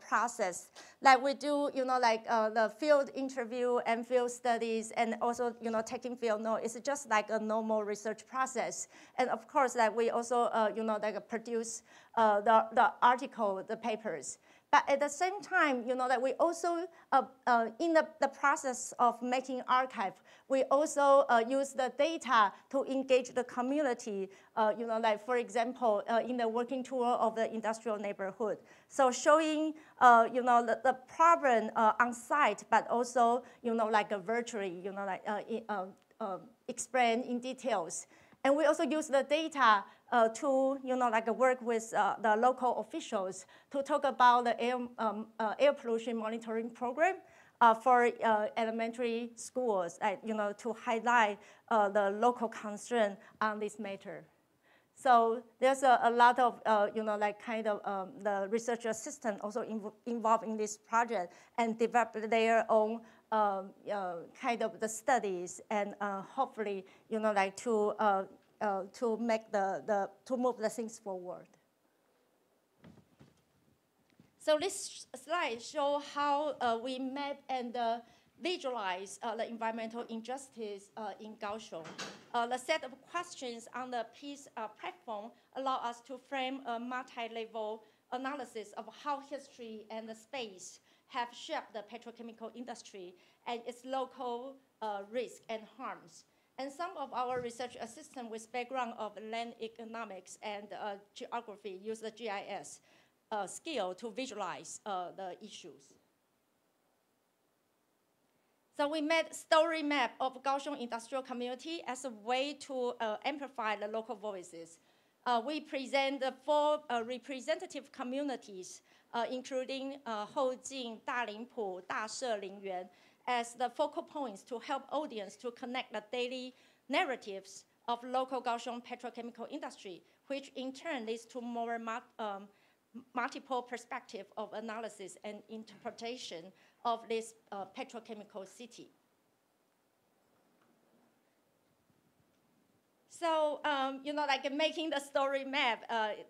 process that we do, the field interview and field studies, and also, taking field notes. It's just like a normal research process. And of course, that we also, produce the article, the papers. But at the same time, that we also, in the process of making archive, we also use the data to engage the community, for example, in the working tour of the industrial neighborhood. So showing, the problem on site, but also, virtually, explain in details. And we also use the data to, work with the local officials to talk about the air pollution monitoring program for elementary schools, to highlight the local concern on this matter. So there's a lot of, the research assistant also involved in this project and develop their own kind of the studies, and hopefully, to make to move the things forward. So this slide shows how we map and visualize the environmental injustice in Kaohsiung. The set of questions on the PEACE platform allow us to frame a multi-level analysis of how history and the space have shaped the petrochemical industry and its local risk and harms. And some of our research assistants with background of land economics and geography use the GIS skill to visualize the issues. So we made story map of Kaohsiung industrial community as a way to amplify the local voices. We present the 4 representative communities, including Houjing, Dalingpu, Dashe, Lingyuan, as the focal points to help audience to connect the daily narratives of local Kaohsiung petrochemical industry, which in turn leads to more multiple perspective of analysis and interpretation of this petrochemical city. So, making the story map,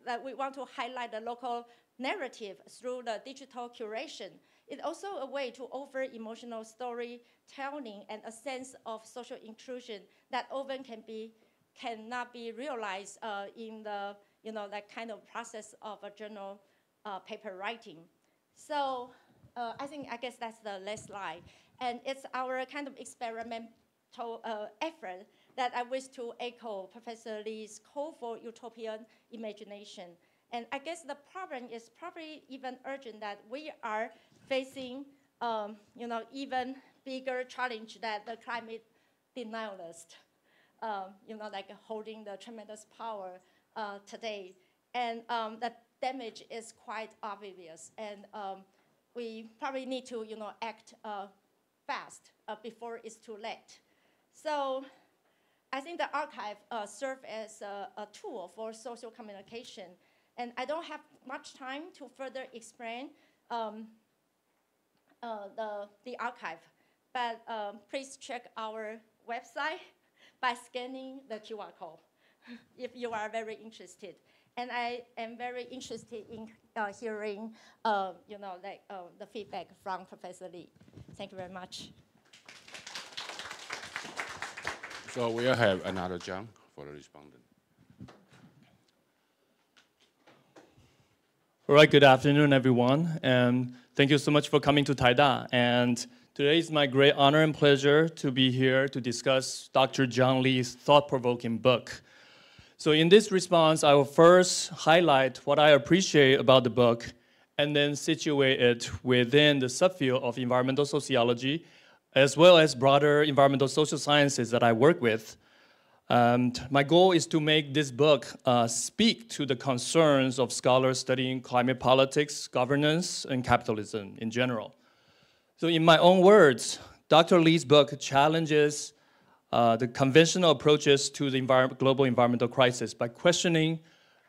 that we want to highlight the local narrative through the digital curation. It's also a way to offer emotional storytelling and a sense of social inclusion that often cannot be realized in the that kind of process of a journal paper writing. So I guess that's the last slide, and it's our kind of experimental effort that I wish to echo Professor Lee's call for utopian imagination. And I guess the problem is probably even urgent that we are facing, even bigger challenge that the climate denialists, like holding the tremendous power today. And the damage is quite obvious. And we probably need to, act fast before it's too late. So I think the archive serves as a tool for social communication. And I don't have much time to further explain the archive, but please check our website by scanning the QR code if you are very interested. And I am very interested in hearing, the feedback from Professor Lee. Thank you very much. So we'll have another John for the respondent. All right, good afternoon, everyone, and thank you so much for coming to Taida. And today is my great honor and pleasure to be here to discuss Dr. John Lee's thought-provoking book. So in this response, I will first highlight what I appreciate about the book and then situate it within the subfield of environmental sociology, as well as broader environmental social sciences that I work with. My goal is to make this book speak to the concerns of scholars studying climate politics, governance, and capitalism in general. So in my own words, Dr. Lee's book challenges the conventional approaches to the global environmental crisis by questioning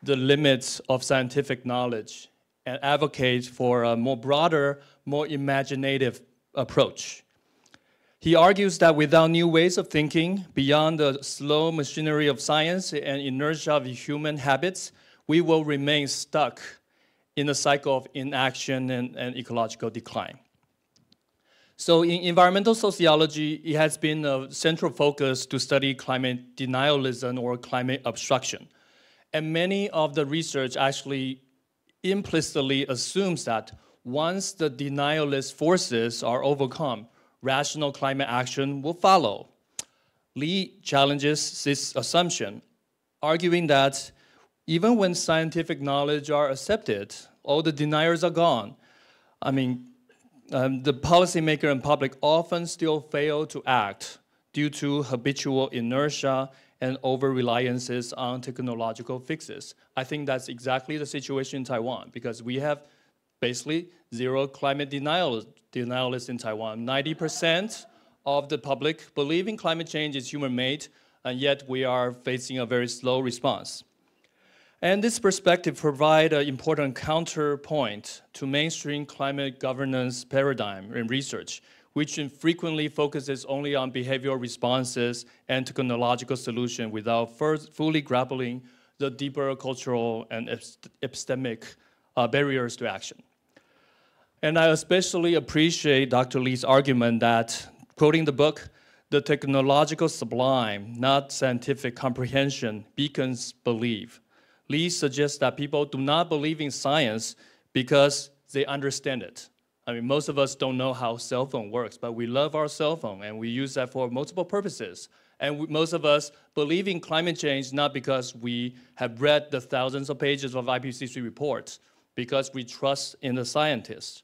the limits of scientific knowledge and advocates for a more broader, more imaginative approach. He argues that without new ways of thinking, beyond the slow machinery of science and inertia of human habits, we will remain stuck in a cycle of inaction and ecological decline. So in environmental sociology, it has been a central focus to study climate denialism or climate obstruction. And many of the research actually implicitly assumes that once the denialist forces are overcome, rational climate action will follow. Lee challenges this assumption, arguing that even when scientific knowledge are accepted, all the deniers are gone. The policymaker and public often still fail to act due to habitual inertia and over-reliances on technological fixes. I think that's exactly the situation in Taiwan, because we have basically zero climate denialists in Taiwan. 90% of the public believe in climate change is human-made, and yet we are facing a very slow response. And this perspective provides an important counterpoint to mainstream climate governance paradigm in research, which frequently focuses only on behavioral responses and technological solutions without first fully grappling the deeper cultural and epistemic barriers to action. And I especially appreciate Dr. Lee's argument that, quoting the book, the technological sublime, not scientific comprehension, beacons belief. Lee suggests that people do not believe in science because they understand it. Most of us don't know how cell phone works, but we love our cell phone and we use that for multiple purposes. And most of us believe in climate change not because we have read the thousands of pages of IPCC reports, because we trust in the scientists.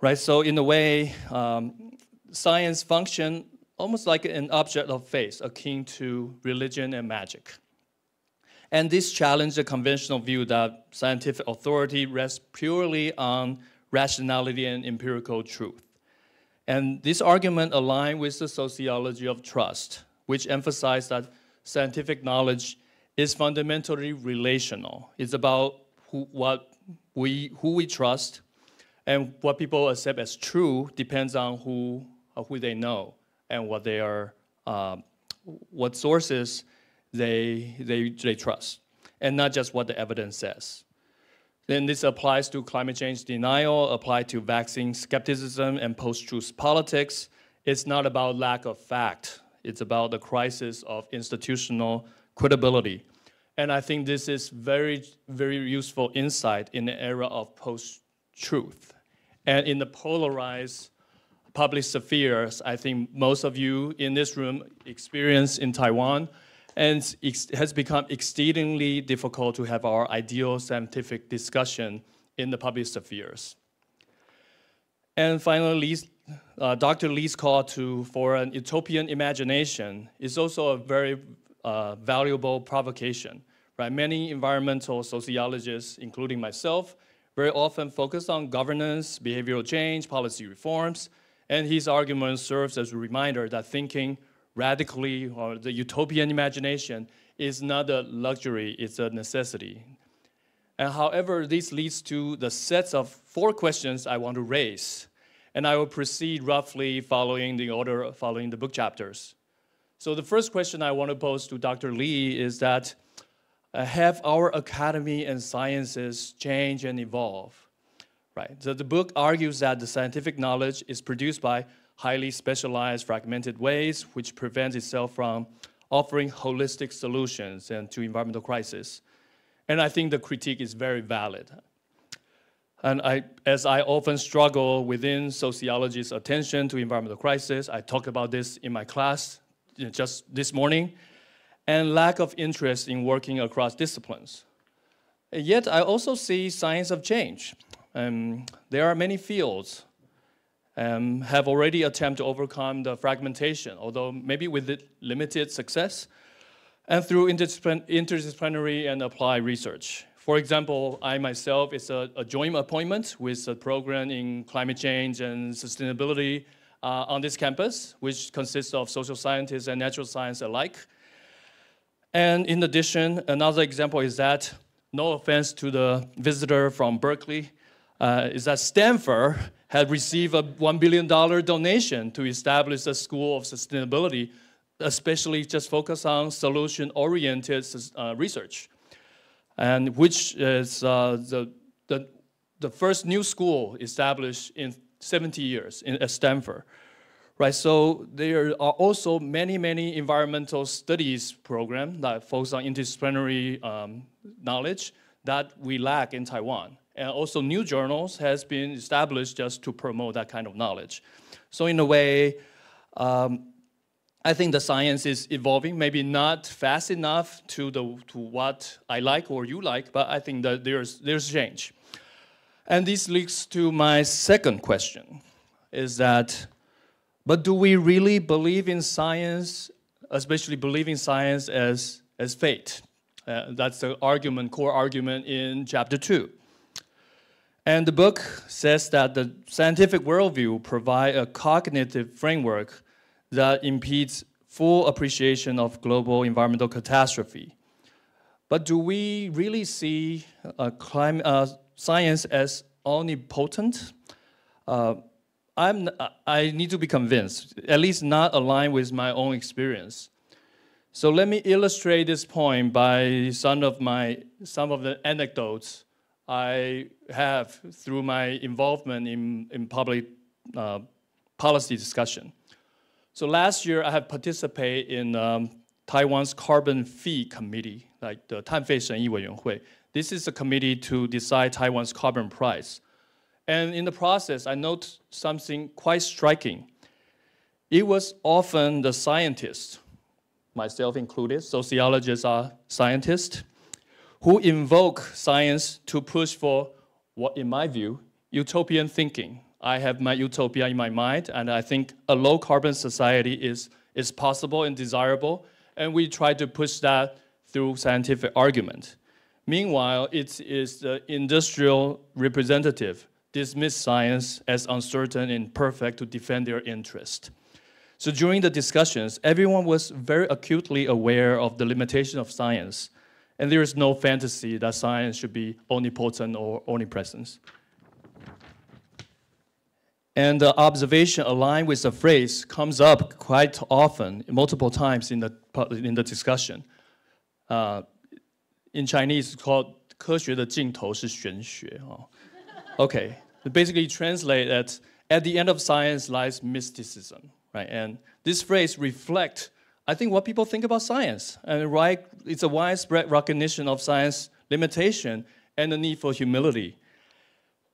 Right, so in a way, science functions almost like an object of faith, akin to religion and magic. And this challenges the conventional view that scientific authority rests purely on rationality and empirical truth. And this argument aligns with the sociology of trust, which emphasizes that scientific knowledge is fundamentally relational. It's about who we trust, and what people accept as true depends on who they know and what sources they trust, and not just what the evidence says. Then this applies to climate change denial, applies to vaccine skepticism and post-truth politics. It's not about lack of fact. It's about the crisis of institutional credibility. And I think this is very, very useful insight in the era of post-truth. And in the polarized public spheres, I think most of you in this room experience in Taiwan, and it has become exceedingly difficult to have our ideal scientific discussion in the public spheres. And finally, Dr. Lee's call for an utopian imagination is also a very valuable provocation. Right? Many environmental sociologists, including myself, very often focus on governance, behavioral change, policy reforms, and his argument serves as a reminder that thinking radically or the utopian imagination is not a luxury, it's a necessity. And however, this leads to the sets of 4 questions I want to raise. And I will proceed roughly following the order, following the book chapters. So the first question I want to pose to Dr. Lee is that, have our academy and sciences changed and evolved? Right. So the book argues that the scientific knowledge is produced by highly specialized, fragmented ways, which prevents itself from offering holistic solutions to environmental crisis. And I think the critique is very valid. And as I often struggle within sociology's attention to environmental crisis, I talked about this in my class just this morning, and lack of interest in working across disciplines. And yet I also see signs of change. There are many fields have already attempted to overcome the fragmentation, although maybe with limited success, and through interdisciplinary and applied research. For example, I myself is a joint appointment with a program in climate change and sustainability on this campus, which consists of social scientists and natural science alike. And in addition, another example is that, no offense to the visitor from Berkeley, is that Stanford had received a $1 billion donation to establish a school of sustainability, especially just focus on solution-oriented research, and which is the first new school established in 70 years at Stanford. Right, so there are also many environmental studies programs that focus on interdisciplinary knowledge that we lack in Taiwan. And also new journals has been established just to promote that kind of knowledge. So in a way, I think the science is evolving, maybe not fast enough to what I like or you like, but I think that there's change. And this leads to my second question, is that, but do we really believe in science, especially believe in science as fate? That's the argument, core argument in chapter 2. And the book says that the scientific worldview provides a cognitive framework that impedes full appreciation of global environmental catastrophe. But do we really see science as omnipotent? I need to be convinced, at least not aligned with my own experience. So let me illustrate this point by some of the anecdotes I have through my involvement in public policy discussion. So last year, I have participated in Taiwan's carbon fee committee, like the 碳费审议委员会. This is a committee to decide Taiwan's carbon price. And in the process, I note something quite striking. It was often the scientists, myself included, sociologists are scientists, who invoke science to push for what, in my view, utopian thinking. I have my utopia in my mind, and I think a low-carbon society is possible and desirable, and we try to push that through scientific argument. Meanwhile, it is the industrial representative dismiss science as uncertain and imperfect to defend their interest. So during the discussions, everyone was very acutely aware of the limitation of science, and there is no fantasy that science should be omnipotent or omnipresent. And the observation aligned with the phrase comes up quite often, multiple times in the discussion. In Chinese, it's called 科学的尽头是玄学. Okay, so basically translate that at the end of science lies mysticism, right? And this phrase reflects, I think, what people think about science. And right, it's a widespread recognition of science limitation and the need for humility.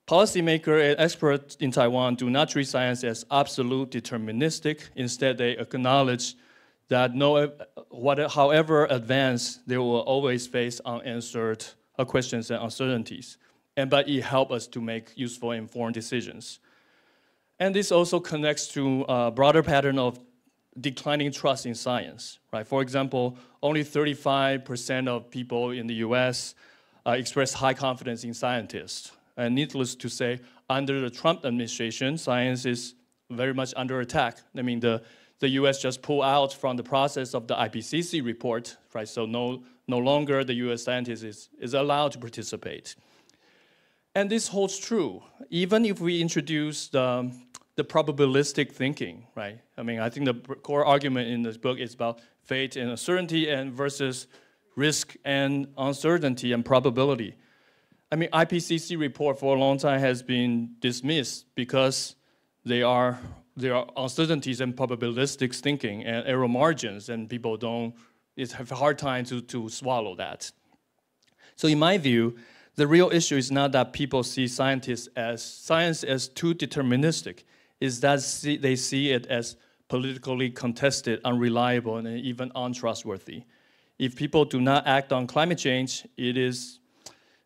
Policymakers and experts in Taiwan do not treat science as absolute deterministic. Instead, they acknowledge that however advanced, they will always face unanswered questions and uncertainties. But it helps us to make useful, informed decisions. And this also connects to a broader pattern of declining trust in science, right? For example, only 35% of people in the US express high confidence in scientists. And needless to say, under the Trump administration, science is very much under attack. I mean, the US just pulled out from the process of the IPCC report, right? So no longer the US scientist is allowed to participate. And this holds true, even if we introduce the probabilistic thinking, right? I mean, I think the core argument in this book is about fate and uncertainty and versus risk and uncertainty and probability. I mean, IPCC report for a long time has been dismissed because there are uncertainties and probabilistic thinking and error margins, and people have a hard time to swallow that. So in my view, the real issue is not that people see science as too deterministic, is that they see it as politically contested, unreliable, and even untrustworthy. If people do not act on climate change, it is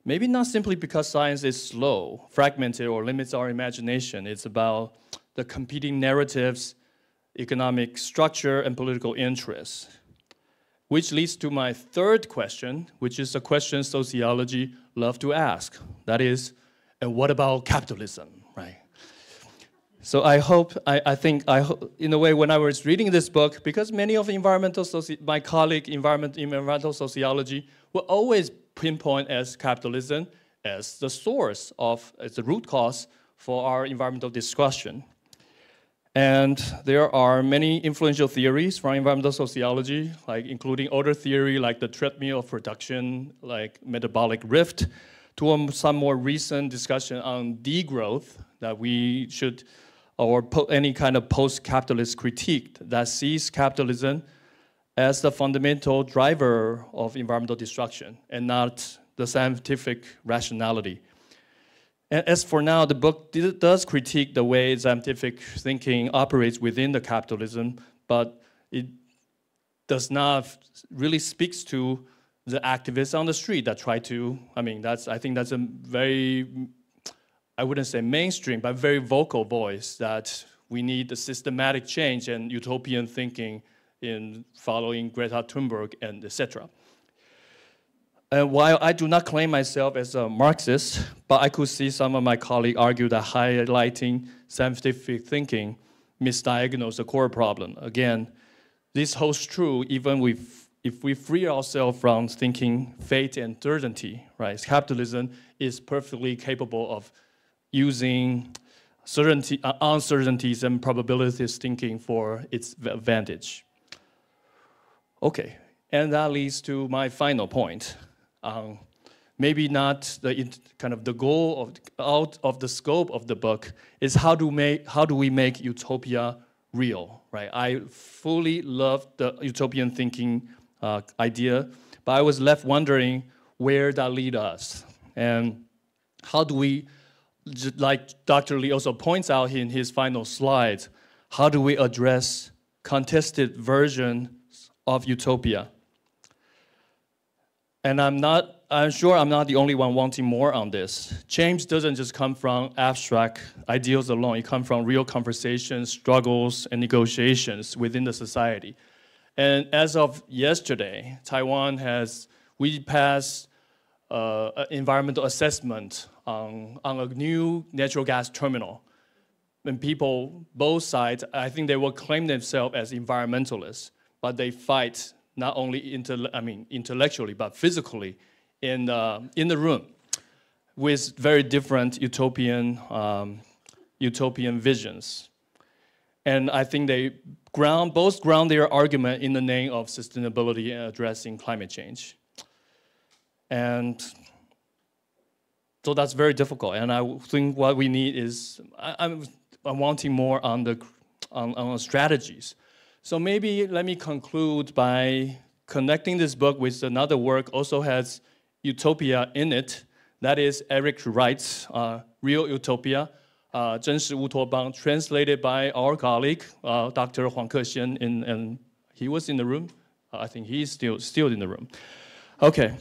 maybe not simply because science is slow, fragmented, or limits our imagination. It's about the competing narratives, economic structure, and political interests. Which leads to my third question, which is a question sociology love to ask. That is, and what about capitalism, right? So I think, in a way, when I was reading this book, because many of my colleagues in environmental sociology will always pinpoint as capitalism as the source as the root cause for our environmental discussion. And there are many influential theories from environmental sociology, like including older theory like the treadmill of production, like metabolic rift, to some more recent discussion on degrowth that we should, or any kind of post-capitalist critique that sees capitalism as the fundamental driver of environmental destruction and not the scientific rationality. And as for now, the book does critique the way scientific thinking operates within the capitalism, but it does not really speaks to the activists on the street that try to, I think that's a very, I wouldn't say mainstream, but very vocal voice that we need a systematic change and utopian thinking in following Greta Thunberg and etc. And while I do not claim myself as a Marxist, but I could see some of my colleagues argue that highlighting scientific thinking misdiagnoses the core problem. Again, this holds true even if we free ourselves from thinking fate and certainty, right? Capitalism is perfectly capable of using uncertainties and probabilities thinking for its advantage. Okay, and that leads to my final point. Maybe not the goal out of the scope of the book is how do we make utopia real, right? I fully love the utopian thinking idea, but I was left wondering where that leads us, and how do we, like Dr. Lee also points out in his final slides, how do we address contested versions of utopia? And I'm sure I'm not the only one wanting more on this. Change doesn't just come from abstract ideals alone. It comes from real conversations, struggles, and negotiations within the society. And as of yesterday, we passed an environmental assessment on a new natural gas terminal. And people, both sides, I think they will claim themselves as environmentalists, but they fight not only intellectually, but physically in the room with very different utopian visions. And I think they both ground their argument in the name of sustainability and addressing climate change. And so that's very difficult. And I think what we need is, I'm wanting more on the strategies. So maybe let me conclude by connecting this book with another work also has utopia in it. That is Eric Wright's Real Utopia, 真实乌托邦, translated by our colleague, Dr. Huang Kexian, and he was in the room. I think he's still in the room. Okay,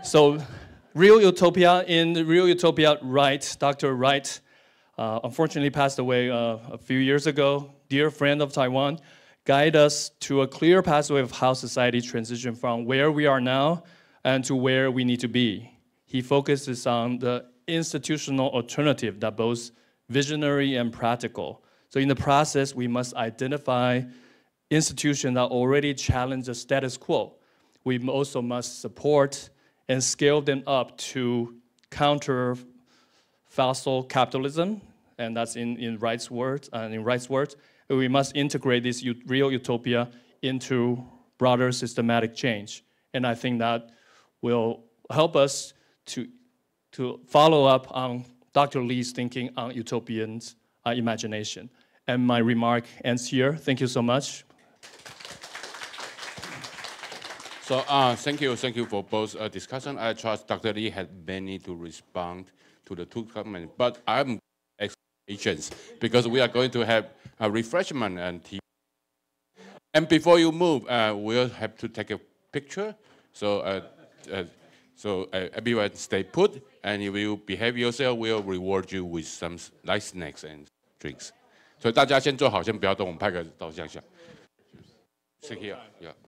so Real Utopia. In Real Utopia, Wright, Dr. Wright, unfortunately passed away a few years ago. Dear friend of Taiwan, guide us to a clear pathway of how society transitions from where we are now and to where we need to be. He focuses on the institutional alternative that both visionary and practical. So in the process, we must identify institutions that already challenge the status quo. We also must support and scale them up to counter fossil capitalism, and that's in Wright's words. We must integrate this real utopia into broader systematic change. And I think that will help us to follow up on Dr. Lee's thinking on utopian imagination. And my remark ends here. Thank you so much. So thank you for both discussion. I trust Dr. Lee had many to respond to the two comments, but I'm expectations because we are going to have a refreshment and tea. And before you move, we'll have to take a picture. So everyone stay put, and if you behave yourself, we'll reward you with some light snacks and drinks. 所以大家先坐好，先不要动，我们拍个照相。Sit here. Yeah.